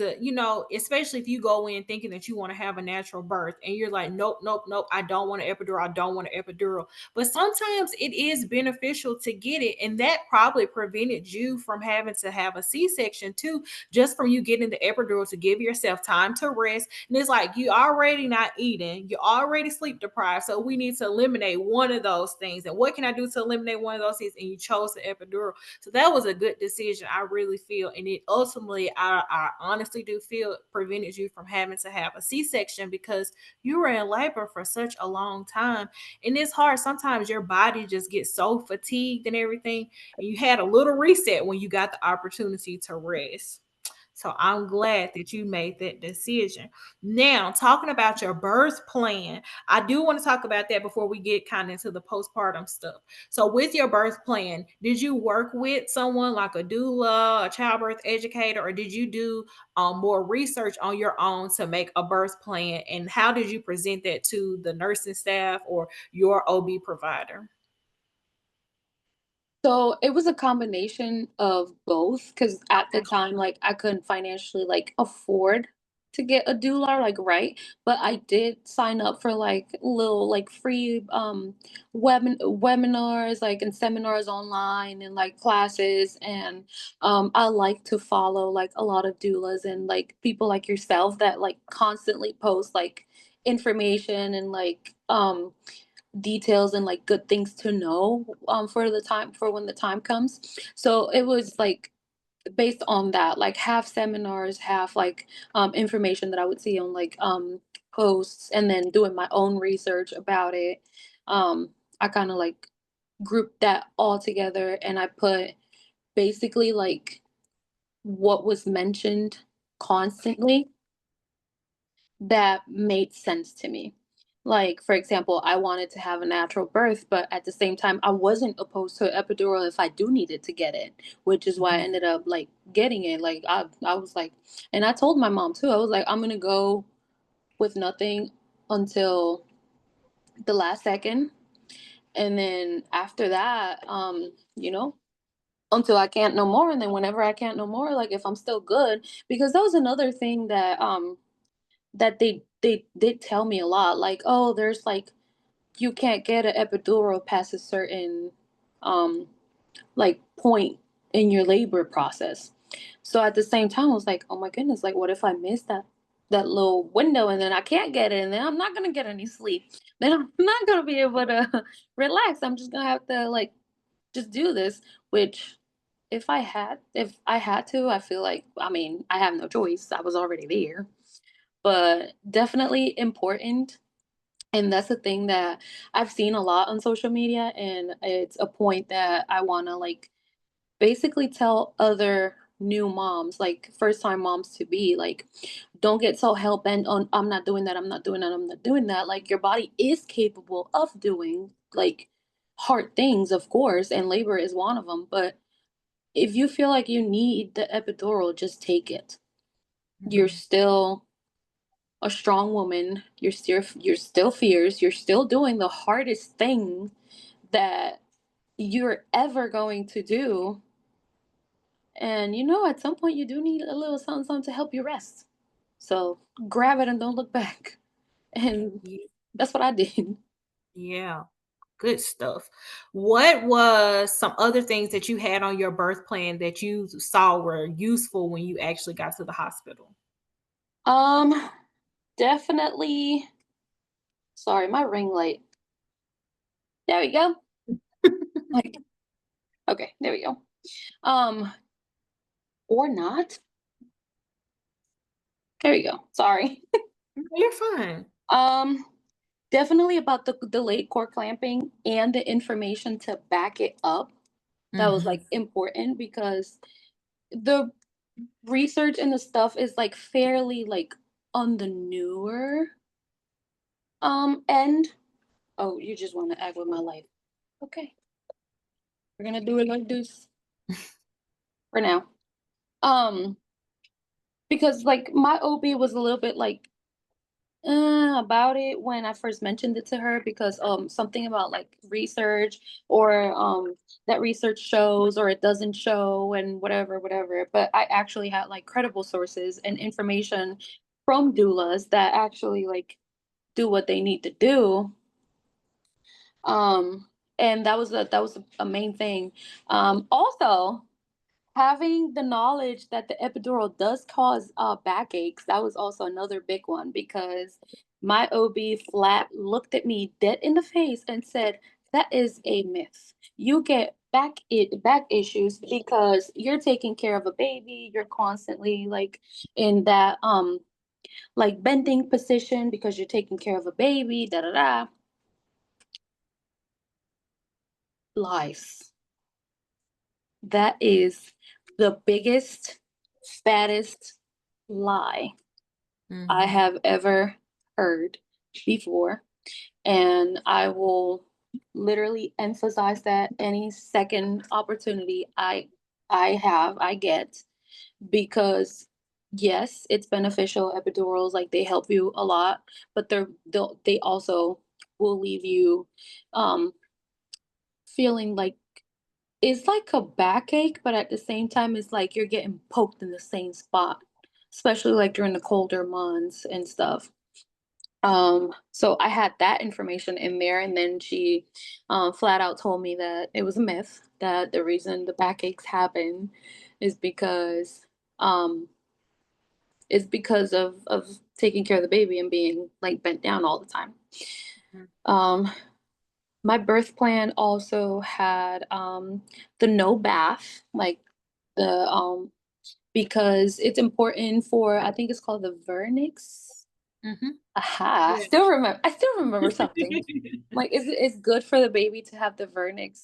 especially if you go in thinking that you wanna have a natural birth and you're like, "Nope, nope, nope, I don't want an epidural, I don't want an epidural." But sometimes it is beneficial to get it, and that probably prevented you from having to have a C-section too, just from you getting the epidural to give yourself time to rest. And it's like you already not eating, you're already sleep deprived. So we need to eliminate one of those things. And what can I do to eliminate one of those things? And you chose the epidural. So that was a good decision, I really feel. And it ultimately, I honestly do feel prevented you from having to have a C-section because you were in labor for such a long time. And it's hard. Sometimes your body just gets so fatigued and everything. And you had a little reset when you got the opportunity to rest. So I'm glad that you made that decision. Now, talking about your birth plan, I do want to talk about that before we get kind of into the postpartum stuff. So, with your birth plan, did you work with someone like a doula, a childbirth educator, or did you do more research on your own to make a birth plan? And how did you present that to the nursing staff or your OB provider? so it was a combination of both because at the Okay. time, like, I couldn't financially, like, afford to get a doula, like, right, but I did sign up for, like, little, like, free, webinars, like, and seminars online and, like, classes, and, I like to follow, like, a lot of doulas and, like, people like yourself that, like, constantly post, like, information and, like, details and like good things to know for the time for when the time comes. So it was like based on that, like half seminars, half like information that I would see on like posts, and then doing my own research about it. um I kind of like grouped that all together and I put basically like what was mentioned constantly that made sense to me. Like, for example, I wanted to have a natural birth, but at the same time, I wasn't opposed to an epidural if I do needed to get it, which is why I Mhm. ended up like getting it. Like, I was like, and I told my mom too, I was like, I'm gonna go with nothing until the last second. And then after that, until I can't no more. And then whenever I can't no more, like if I'm still good, because that was another thing that they did tell me a lot, like, oh, there's like you can't get an epidural past a certain um like point in your labor process. So at the same time I was like, oh my goodness, like what if I miss that little window and then I can't get it and then I'm not gonna get any sleep. Then I'm not gonna be able to relax. I'm just gonna have to like just do this, which if I had to, I feel like, I mean, I have no choice. I was already there. But definitely important. And that's the thing that I've seen a lot on social media, and it's a point that I want to like basically tell other new moms, like first time moms to be like, don't get so hell bent on I'm not doing that, I'm not doing that, I'm not doing that. Like your body is capable of doing like hard things, of course, and labor is one of them. But if you feel like you need the epidural, just take it. You're Mhm. still a strong woman. You're still fierce. You're still doing the hardest thing that you're ever going to do. And at some point you do need a little something, something to help you rest. So grab it and don't look back. And Ye that's what I did. yeah, good stuff. What was some other things that you had on your birth plan that you saw were useful when you actually got to the hospital? Um, definitely. Sorry, my ring light. There we go. Like, okay, there we go. Um, or not. There we go. Sorry. No, you're fine. Um, definitely about the delayed cord clamping and the information to back it up. That was Mhm. like important because the research and the stuff is like fairly like on the newer end. Oh, you just want to act with my life. Okay. We're gonna do it like this for now. Um, because like my OB was a little bit like about it when I first mentioned it to her because something about like research or that research shows or it doesn't show and whatever. But I actually had like credible sources and information from doulas that actually like do what they need to do. Um and that was a main thing. Also having the knowledge that the epidural does cause backaches, that was also another big one because my OB flat looked at me dead in the face and said, "That is a myth. You get back issues because you're taking care of a baby. You're constantly like in that like bending position because you're taking care of a baby. Da da da." Lies. That is the biggest, fattest lie I Mhm. have ever heard before. And I will literally emphasize that any second opportunity I get because yes, it's beneficial epidurals, like they help you a lot, but they also will leave you um feeling like it's like a backache, but at the same time, it's like you're getting poked in the same spot, especially like during the colder months and stuff. So I had that information in there, and then she flat out told me that it was a myth, that the reason the backaches happen is because um of taking care of the baby and being like bent down all the time. Mhm. Um, my birth plan also had the no bath, like the because it's important for, I think it's called the vernix. Mhm. Aha, Yeah. I still remember something. Like it's good for the baby to have the vernix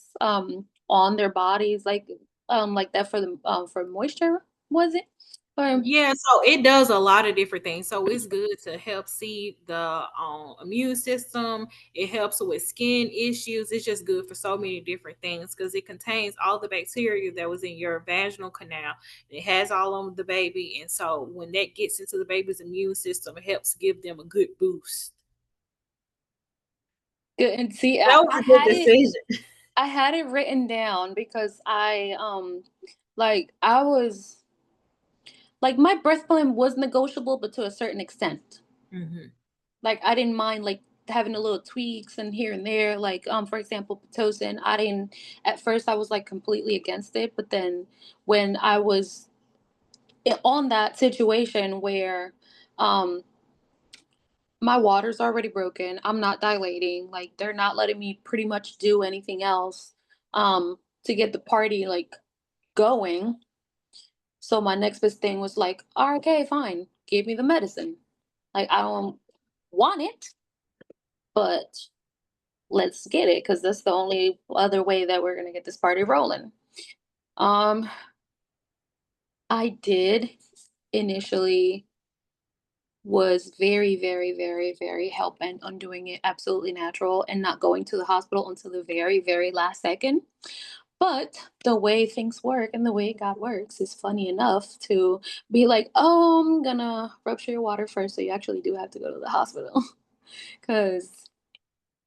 on their bodies. Like like that for moisture, was it? Or Yeah, so it does a lot of different things. So it's good to help see the immune system. It helps with skin issues. It's just good for so many different things because it contains all the bacteria that was in your vaginal canal. It has all on the baby, and so when that gets into the baby's immune system, it helps give them a good boost. good and see, That was a good decision. I had it written down because like I was like my birth plan was negotiable, but to a certain extent. Hmm. Like I didn't mind like having a little tweaks and here and there. Like for example, pitocin. I didn't at first I was like completely against it, but then when I was on that situation where um my water's already broken, I'm not dilating, like they're not letting me pretty much do anything else to get the party like going. So my next best thing was like, okay, fine, give me the medicine. Like I don't want it, but let's get it because that's the only other way that we're gonna get this party rolling. Um, I did initially was very, very, very, very hell bent on doing it absolutely natural and not going to the hospital until the very, very last second. But the way things work and the way God works is funny enough to be like, oh, I'm gonna rupture your water first, so you actually do have to go to the hospital. Because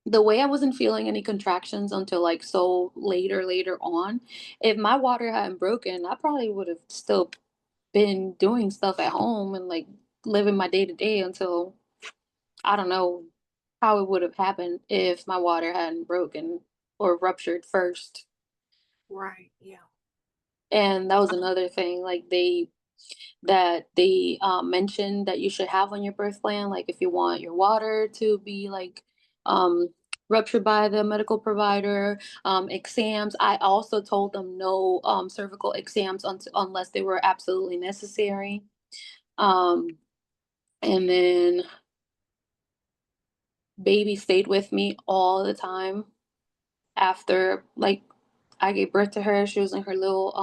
the way I wasn't feeling any contractions until like so later on, if my water hadn't broken, I probably would have still been doing stuff at home and like living my day to day until I don't know how it would have happened if my water hadn't broken or ruptured first. Right. Yeah. And that was another thing, like they mentioned that you should have on your birth plan, like if you want your water to be like um, ruptured by the medical provider, exams. I also told them no cervical exams unless they were absolutely necessary. Um, and then baby stayed with me all the time after like I gave birth to her. She was in her little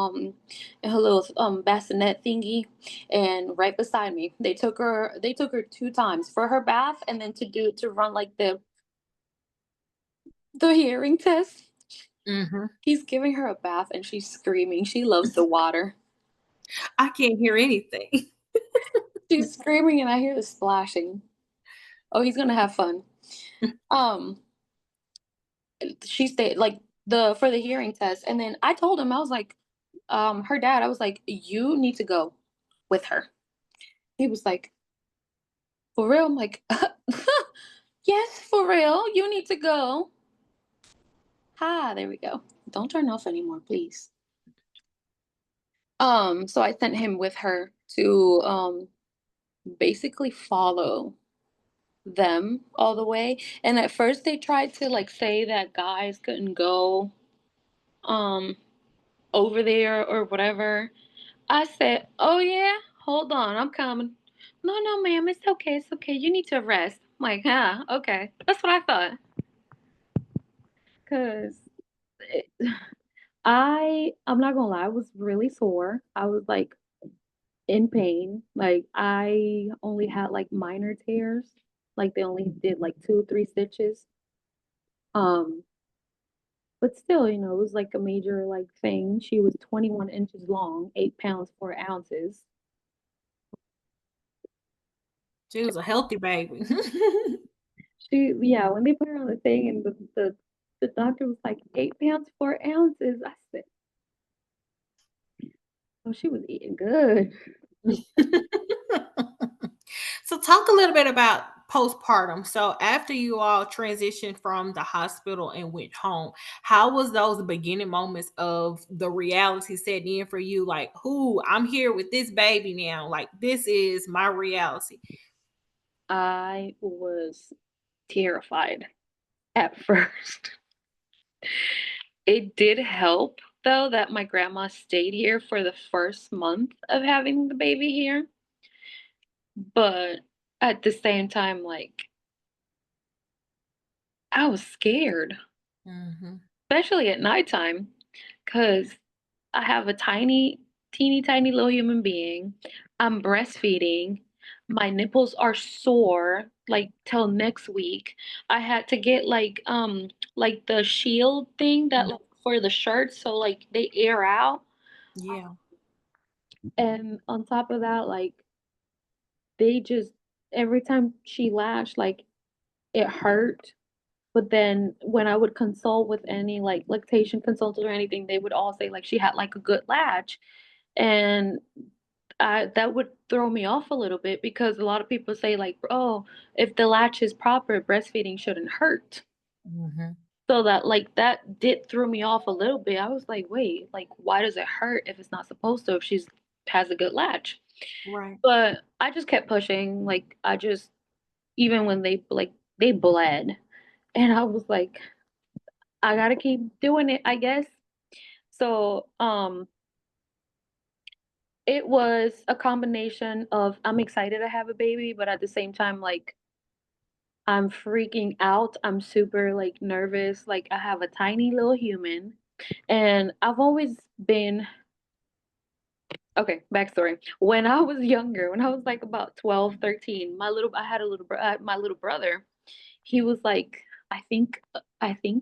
bassinet thingy and right beside me. They took her two times for her bath and then to run like the hearing test. Hmm. He's giving her a bath and she's screaming. She loves the water. I can't hear anything. She's screaming and I hear the splashing. Oh, he's gonna have fun. Um she stayed like the for the hearing test and then I told him I was like her dad, I was like, you need to go with her. He was like, for real? I'm like, yes, for real. You need to go. There we go. Don't turn off anymore, please. So I sent him with her to basically follow them all the way. And at first they tried to like say that guys couldn't go um over there or whatever. I said, "Oh yeah, hold on, I'm coming." No, no, ma'am, it's okay, it's okay. You need to rest. I'm like, okay. That's what I thought. Cause I'm not gonna lie, I was really sore. I was like in pain. Like I only had like minor tears. Like they only did like 2, 3 stitches. Um, but still, it was like a major like thing. She was 21 inches long, 8 pounds, 4 ounces. She was a healthy baby. Yeah, when they put her on the thing and the doctor was like 8 pounds, 4 ounces. I said, oh, she was eating good. So talk a little bit about postpartum. So after you all transitioned from the hospital and went home, how was those beginning moments of the reality setting in for you? Like, who I'm here with this baby now. Like, this is my reality. I was terrified at first. It did help though that my grandma stayed here for the first month of having the baby here, but at the same time, like I was scared, Hmm. especially at nighttime, because I have a tiny, teeny tiny little human being. I'm breastfeeding. My nipples are sore like till next week. I had to get like the shield thing that Mm, like for the shirts so like they air out. yeah. And on top of that, like they just every time she lashed, like it hurt. But then when I would consult with any like lactation consultant or anything, they would all say like she had like a good latch. And that would throw me off a little bit because a lot of people say like, "Oh, if the latch is proper, breastfeeding shouldn't hurt." Mhm. So that did throw me off a little bit. I was like, "Wait, like why does it hurt if it's not supposed to if she's has a good latch?" Right. But I just kept pushing. Like I just even when they bled, and I was like, "I got to keep doing it, I guess." So, it was a combination of I'm excited to have a baby, but at the same time, like, I'm freaking out. I'm super, like, nervous. Like, I have a tiny little human, and I've always been okay, backstory. When I was younger, when I was, like, about 12, 13, I had a my little brother, he was, like, I think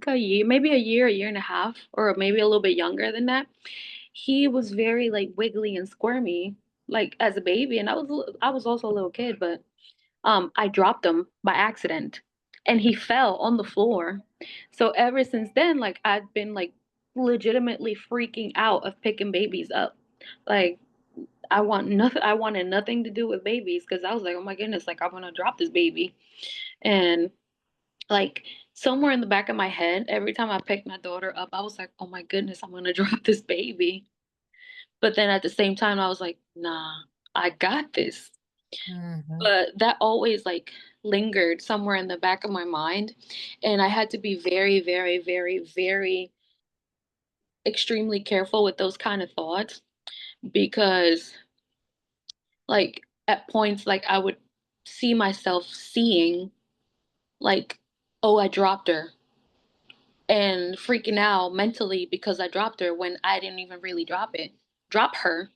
a year, maybe a year and a half, or maybe a little bit younger than that. He was very, like, wiggly and squirmy, like, as a baby, and I was also a little kid, but, I dropped him by accident, and he fell on the floor. So ever since then, like, I've been, like, legitimately freaking out of picking babies up. Like, I wanted nothing to do with babies because I was like, "Oh my goodness, like, I'm gonna drop this baby." And, like, somewhere in the back of my head, every time I picked my daughter up, I was like, "Oh my goodness, I'm gonna drop this baby." But then at the same time, I was like, "Nah, I got this." Mhm. But that always, like, lingered somewhere in the back of my mind, and I had to be very, very, very, very extremely careful with those kind of thoughts because, like, at points, like, I would see myself seeing, like, "Oh, I dropped her," and freaking out mentally because I dropped her when I didn't even really drop her,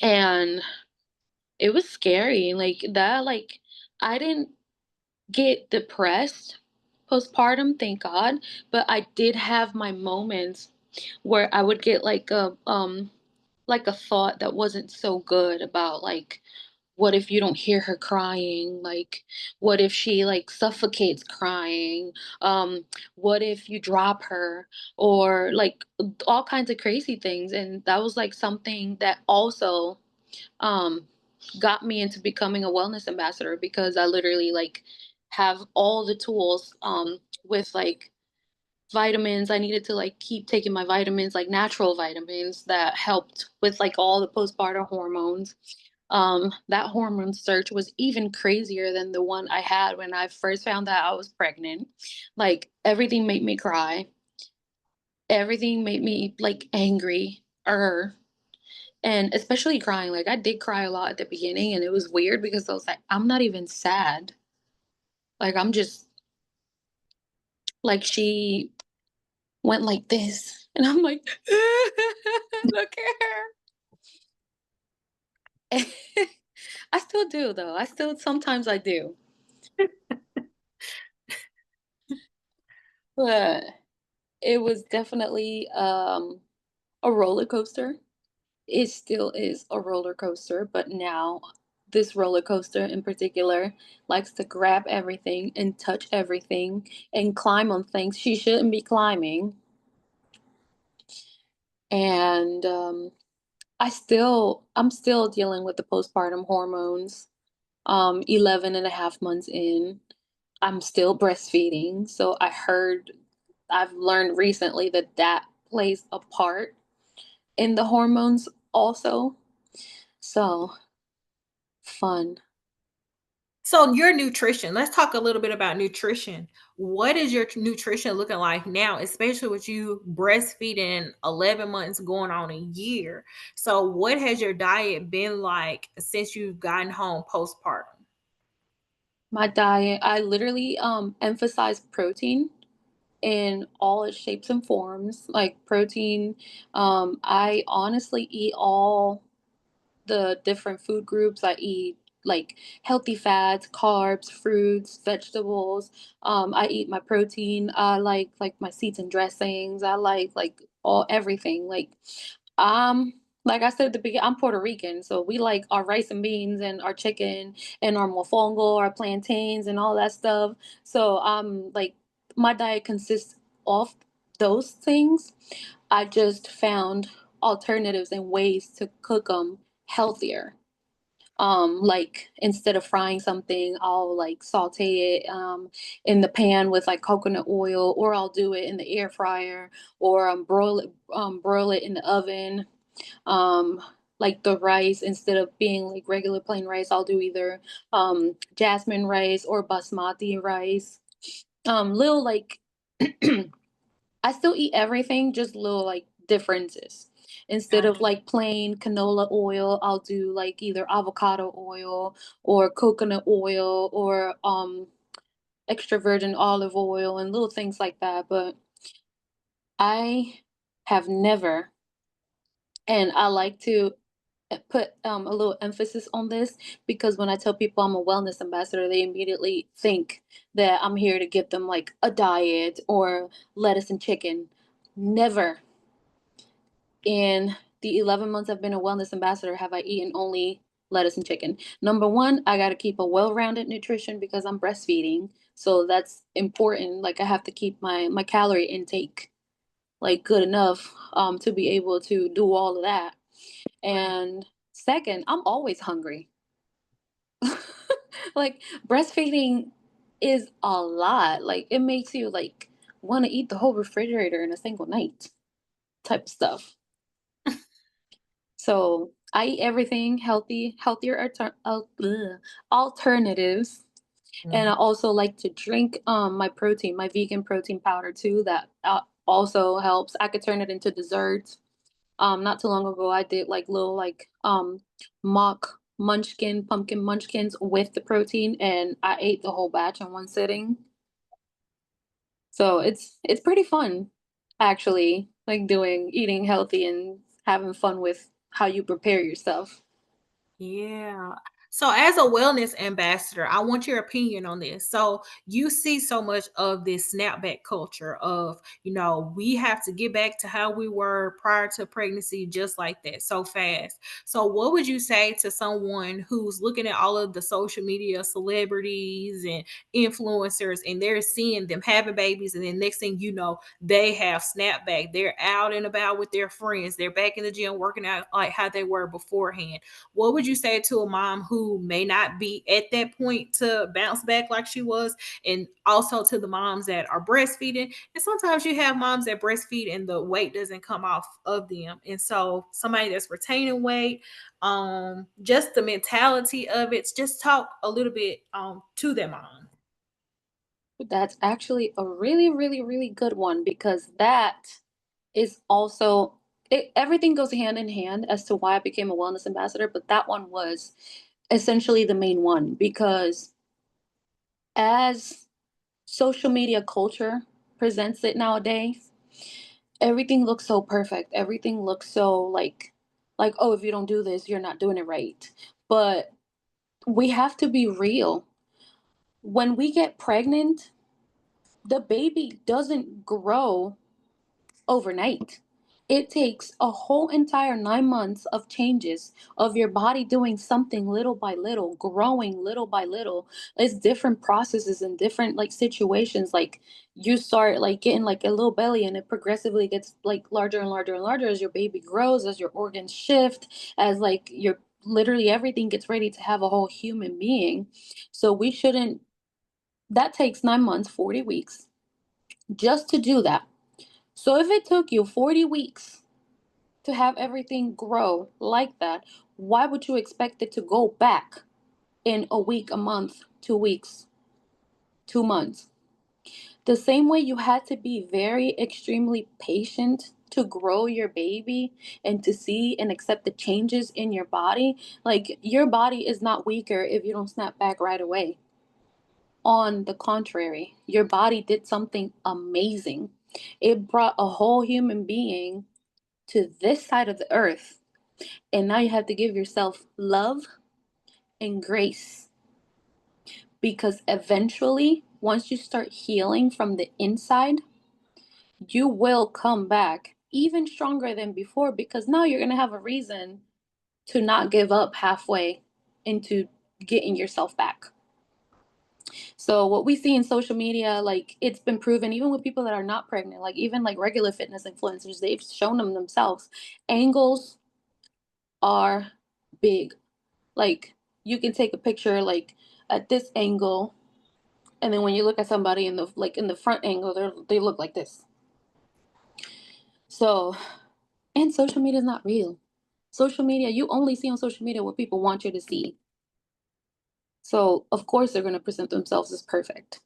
and it was scary, like, I didn't get depressed postpartum, thank God, but I did have my moments where I would get like a thought that wasn't so good about like what if you don't hear her crying? Like what if she like suffocates crying? Um what if you drop her or like all kinds of crazy things and that was like something that also um, got me into becoming a wellness ambassador because I literally like have all the tools with like vitamins. I needed to like keep taking my vitamins, like natural vitamins that helped with like all the postpartum hormones. That hormone search was even crazier than the one I had when I first found out I was pregnant. Like everything made me cry. Everything made me like angry. And especially crying, like, I did cry a lot at the beginning, and it was weird because I was like, "I'm not even sad." Like, I'm just like, she went like this, and I'm like, "Look at her." I still do, though. I still sometimes I do. But it was definitely, a roller coaster. It still is a roller coaster, but now this roller coaster in particular likes to grab everything and touch everything and climb on things she shouldn't be climbing. And I'm still dealing with the postpartum hormones. 11 and a half months in, I'm still breastfeeding. So I've learned recently that that plays a part in the hormones also. So fun. So your nutrition, let's talk a little bit about nutrition. What is your nutrition looking like now, especially with you breastfeeding 11 months going on a year? So what has your diet been like since you've gotten home postpartum? My diet, I literally emphasize protein in all its shapes and forms, like protein. I honestly eat all the different food groups. I eat like healthy fats, carbs, fruits, vegetables. I eat my protein. I like my seeds and dressings. I like all everything. Um like I said at the beginning, I'm Puerto Rican, so we like our rice and beans and our chicken and our mofongo, our plantains and all that stuff. So like my diet consists of those things. I just found alternatives and ways to cook them healthier. Like instead of frying something, I'll like saute it in the pan with like coconut oil, or I'll do it in the air fryer, or broil it in the oven. Um, like the rice, instead of being like regular plain rice, I'll do either jasmine rice or basmati rice. Little like I still eat everything, just little like differences. Instead of Gotcha. like plain canola oil, I'll do like either avocado oil or coconut oil or extra virgin olive oil and little things like that. But I have never, and I like to put a little emphasis on this, because when I tell people I'm a wellness ambassador, they immediately think that I'm here to give them like a diet or lettuce and chicken. Never in the 11 months I've been a wellness ambassador have I eaten only lettuce and chicken. Number one, I got to keep a well-rounded nutrition because I'm breastfeeding. So that's important. Like I have to keep my calorie intake like good enough to be able to do all of that. Right. And second, I'm always hungry. Like breastfeeding is a lot. Like it makes you like want to eat the whole refrigerator in a single night type of stuff. So I eat everything healthy, alternatives. And I Mhm. also like to drink my protein, my vegan protein powder too. That also helps. I could turn it into desserts. Not too long ago, I did like little like mock pumpkin munchkins with the protein, and I ate the whole batch in one sitting. So it's pretty fun, actually, like doing eating healthy and having fun with how you prepare yourself. Yeah. So, as a wellness ambassador, I want your opinion on this. So, you see so much of this snapback culture of, we have to get back to how we were prior to pregnancy, just like that, so fast. So, what would you say to someone who's looking at all of the social media celebrities and influencers, and they're seeing them having babies, and then next thing you know, they have snapback? They're out and about with their friends, they're back in the gym working out like how they were beforehand. What would you say to a mom who may not be at that point to bounce back like she was? And also to the moms that are breastfeeding. And sometimes you have moms that breastfeed and the weight doesn't come off of them. And so somebody that's retaining weight, just the mentality of it, just talk a little bit to their mom. That's actually a really, really, really good one, because that is also everything goes hand in hand as to why I became a wellness ambassador, but that one was essentially the main one, because as social media culture presents it nowadays, everything looks so perfect. Everything looks so like, oh, if you don't do this, you're not doing it right. But we have to be real. When we get pregnant, the baby doesn't grow overnight. It takes a whole entire 9 months of changes of your body doing something little by little, growing little by little. It's different processes and different like situations. Like you start like getting like a little belly, and it progressively gets like larger and larger and larger as your baby grows, as your organs shift, as like your literally everything gets ready to have a whole human being. So we shouldn't, that takes 9 months, 40 weeks just to do that. So if it took you 40 weeks to have everything grow like that, why would you expect it to go back in a week, a month, 2 weeks, 2 months? The same way you had to be very extremely patient to grow your baby and to see and accept the changes in your body. Like your body is not weaker if you don't snap back right away. On the contrary, your body did something amazing. It brought a whole human being to this side of the earth. And now you have to give yourself love and grace, because eventually, once you start healing from the inside, you will come back even stronger than before, because now you're going to have a reason to not give up halfway into getting yourself back. So what we see in social media, like it's been proven even with people that are not pregnant, like even like regular fitness influencers, they've shown them themselves. Angles are big. Like you can take a picture like at this angle, and then when you look at somebody in the like in the front angle, they look like this. So, and social media is not real. Social media, you only see on social media what people want you to see. So of course they're going to present themselves as perfect.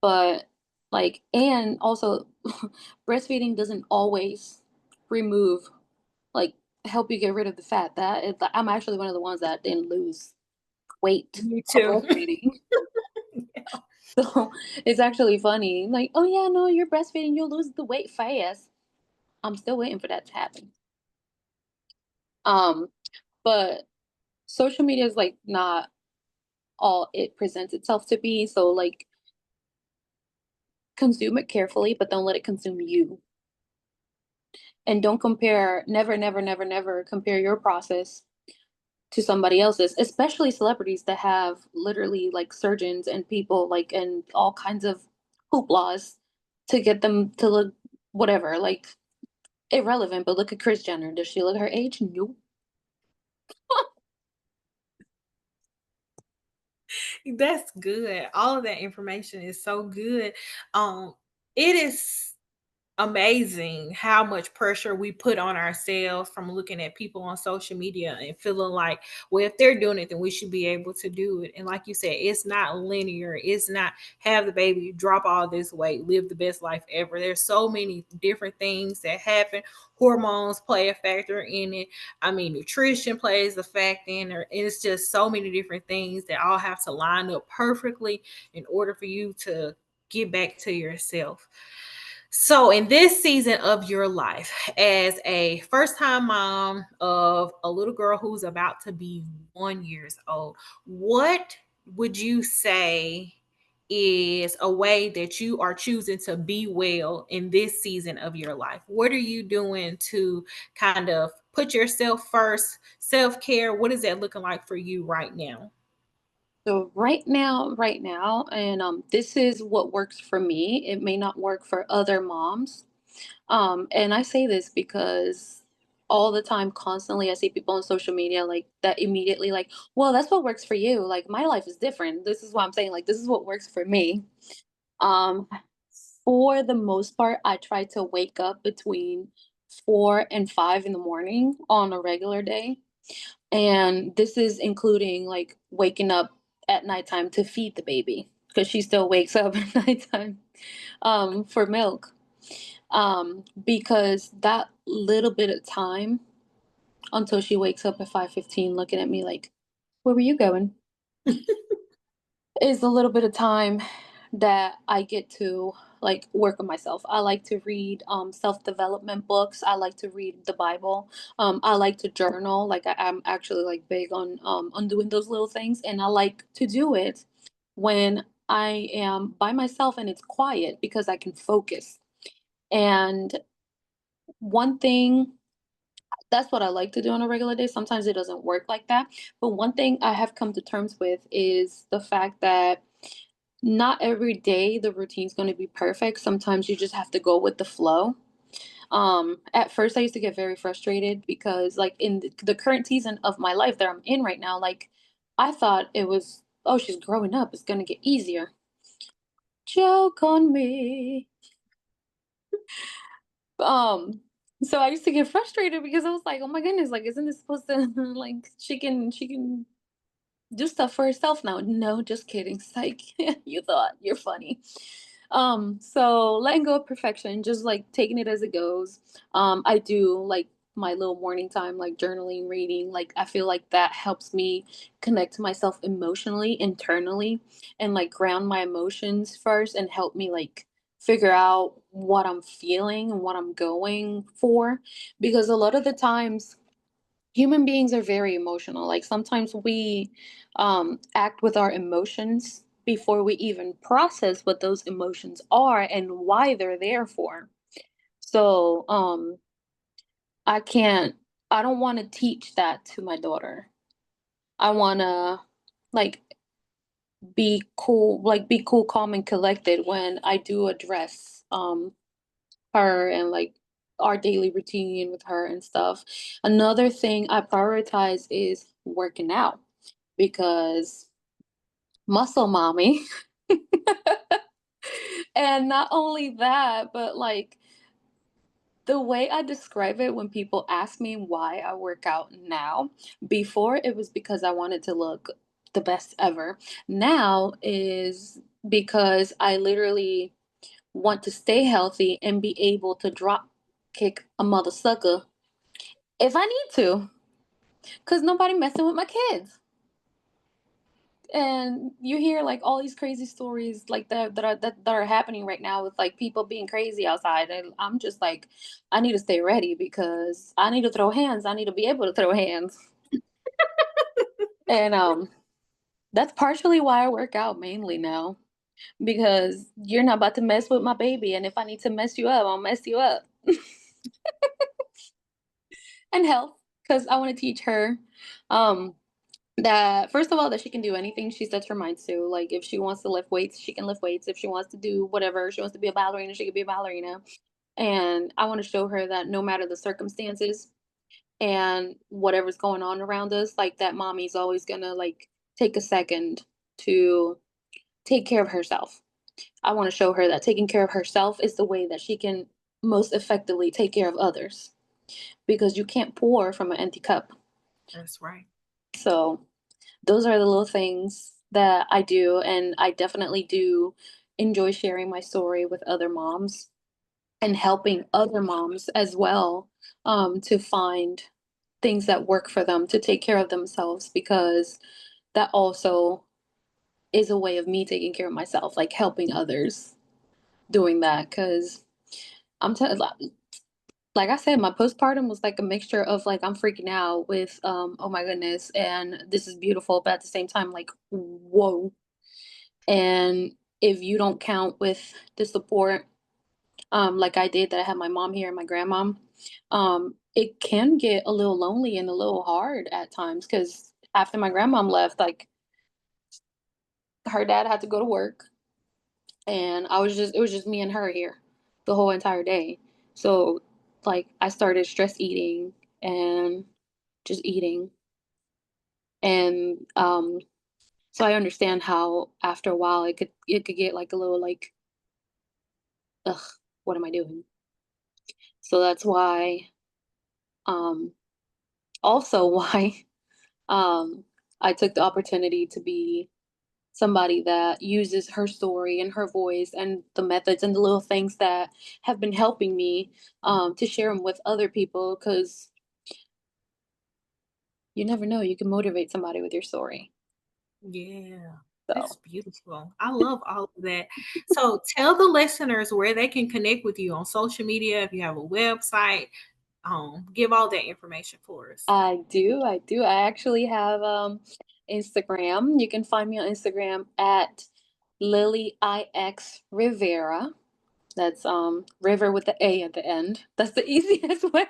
But like, and also breastfeeding doesn't always remove, like, help you get rid of the fat. I'm actually one of the ones that didn't lose weight Me while too. breastfeeding. So it's actually funny. Like, oh yeah, no, you're breastfeeding, you'll lose the weight fast. I'm still waiting for that to happen. Um, but social media is like not all it presents itself to be. So like consume it carefully, but don't let it consume you. And don't compare, never, never, never, never compare your process to somebody else's, especially celebrities that have literally like surgeons and people like and all kinds of hooplas to get them to look whatever, like irrelevant. But look at Kris Jenner. Does she look her age? Nope. That's good. All of that information is so good. It is amazing how much pressure we put on ourselves from looking at people on social media and feeling like, well, if they're doing it, then we should be able to do it. And like you said, it's not linear. It's not have the baby, drop all this weight, live the best life ever. There's so many different things that happen. Hormones play a factor in it. I mean, nutrition plays a factor in it. It's just so many different things that all have to line up perfectly in order for you to get back to yourself. So, in this season of your life, as a first time mom of a little girl who's about to be 1 years old, what would you say is a way that you are choosing to be well in this season of your life? What are you doing to kind of put yourself first, self care? What is that looking like for you right now? So right now, and this is what works for me. It may not work for other moms. And I say this because all the time, constantly, I see people on social media like that immediately, like, well, that's what works for you. Like, my life is different. This is what I'm saying. Like, this is what works for me. Um, for the most part, I try to wake up between 4 and 5 in the morning on a regular day. And this is including like waking up at nighttime to feed the baby because she still wakes up at nighttime for milk, because that little bit of time until she wakes up at 5:15 looking at me like, where were you going, is a little bit of time that I get to like work on myself. I like to read self-development books. I like to read the Bible. I like to journal. Like I'm actually like big on doing those little things, and I like to do it when I am by myself and it's quiet because I can focus. And one thing, that's what I like to do on a regular day. Sometimes it doesn't work like that. But one thing I have come to terms with is the fact that not every day the routine's going to be perfect. Sometimes you just have to go with the flow. At first I used to get very frustrated because like in the current season of my life that I'm in right now, like I thought it was, oh, she's growing up, it's going to get easier. Joke on me. Um, so I used to get frustrated because I was like, "Oh my goodness, like isn't this supposed to like she can do stuff for herself now?" No, just kidding. Psych. You thought you're funny. So letting go of perfection, just like taking it as it goes. I do like my little morning time, like journaling, reading. Like I feel like that helps me connect to myself emotionally, internally, and like ground my emotions first and help me like figure out what I'm feeling and what I'm going for. Because a lot of the times human beings are very emotional. Like sometimes we act with our emotions before we even process what those emotions are and why they're there for. So I can't, I don't want to teach that to my daughter. I want to like be cool, calm, and collected when I do address her and like our daily routine with her and stuff. Another thing I prioritize is working out because muscle mommy. And not only that, but like the way I describe it when people ask me why I work out now, before it was because I wanted to look the best ever. Now is because I literally want to stay healthy and be able to drop kick a mother sucker if I need to, because nobody messing with my kids. And you hear like all these crazy stories like that are happening right now with like people being crazy outside, and I'm just like, I need to stay ready because I need to throw hands. I need to be able to throw hands. And that's partially why I work out mainly now, because you're not about to mess with my baby, and if I need to mess you up, I'll mess you up. And health, because I want to teach her um that first of all, that she can do anything she sets her mind to. Like if she wants to lift weights, she can lift weights. If she wants to do whatever, she wants to be a ballerina, she can be a ballerina. And I want to show her that no matter the circumstances and whatever's going on around us, like that mommy's always gonna like take a second to take care of herself. I want to show her that taking care of herself is the way that she can most effectively take care of others, because you can't pour from an empty cup. That's right. So those are the little things that I do, and I definitely do enjoy sharing my story with other moms and helping other moms as well, to find things that work for them to take care of themselves, because that also is a way of me taking care of myself, like helping others doing that. Because I'm telling, like I said, my postpartum was like a mixture of like I'm freaking out with oh my goodness, and this is beautiful, but at the same time like whoa. And if you don't count with the support, like I did, that I had my mom here and my grandma, it can get a little lonely and a little hard at times, because after my grandma left, like her dad had to go to work, and it was just me and her here the whole entire day. So like I started stress eating and just eating, and so I understand how after a while it could get like a little like, ugh, what am I doing? So that's why, um also why, um I took the opportunity to be somebody that uses her story and her voice and the methods and the little things that have been helping me, to share them with other people, because you never know, you can motivate somebody with your story. Yeah, that's So beautiful. I love all of that. So tell the listeners where they can connect with you on social media, if you have a website, give all that information for us. I do. I actually have Instagram. You can find me on Instagram at Lily IX Rivera. That's river with the A at the end. That's the easiest way.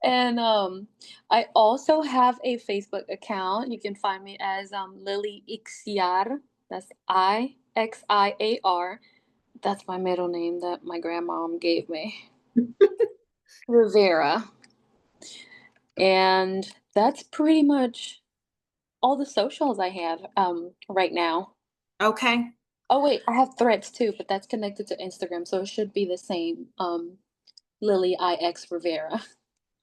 And I also have a Facebook account. You can find me as Lily Ixiar. That's Ixiar. That's my middle name that my grandmom gave me. Rivera. And that's pretty much all the socials I have right now. Okay. Oh wait, I have Threads too, but that's connected to Instagram, so it should be the same. Lily IX Rivera.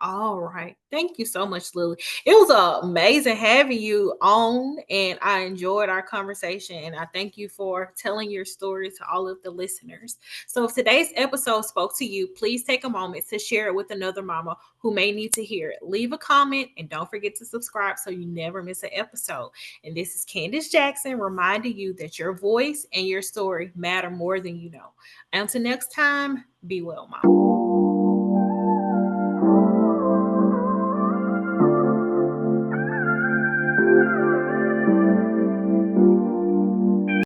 All right. Thank you so much, Lily. It was amazing having you on, and I enjoyed our conversation. And I thank you for telling your story to all of the listeners. So, if today's episode spoke to you, please take a moment to share it with another mama who may need to hear it. Leave a comment and don't forget to subscribe so you never miss an episode. And this is Candace Jackson reminding you that your voice and your story matter more than you know. Until next time, be well, mama.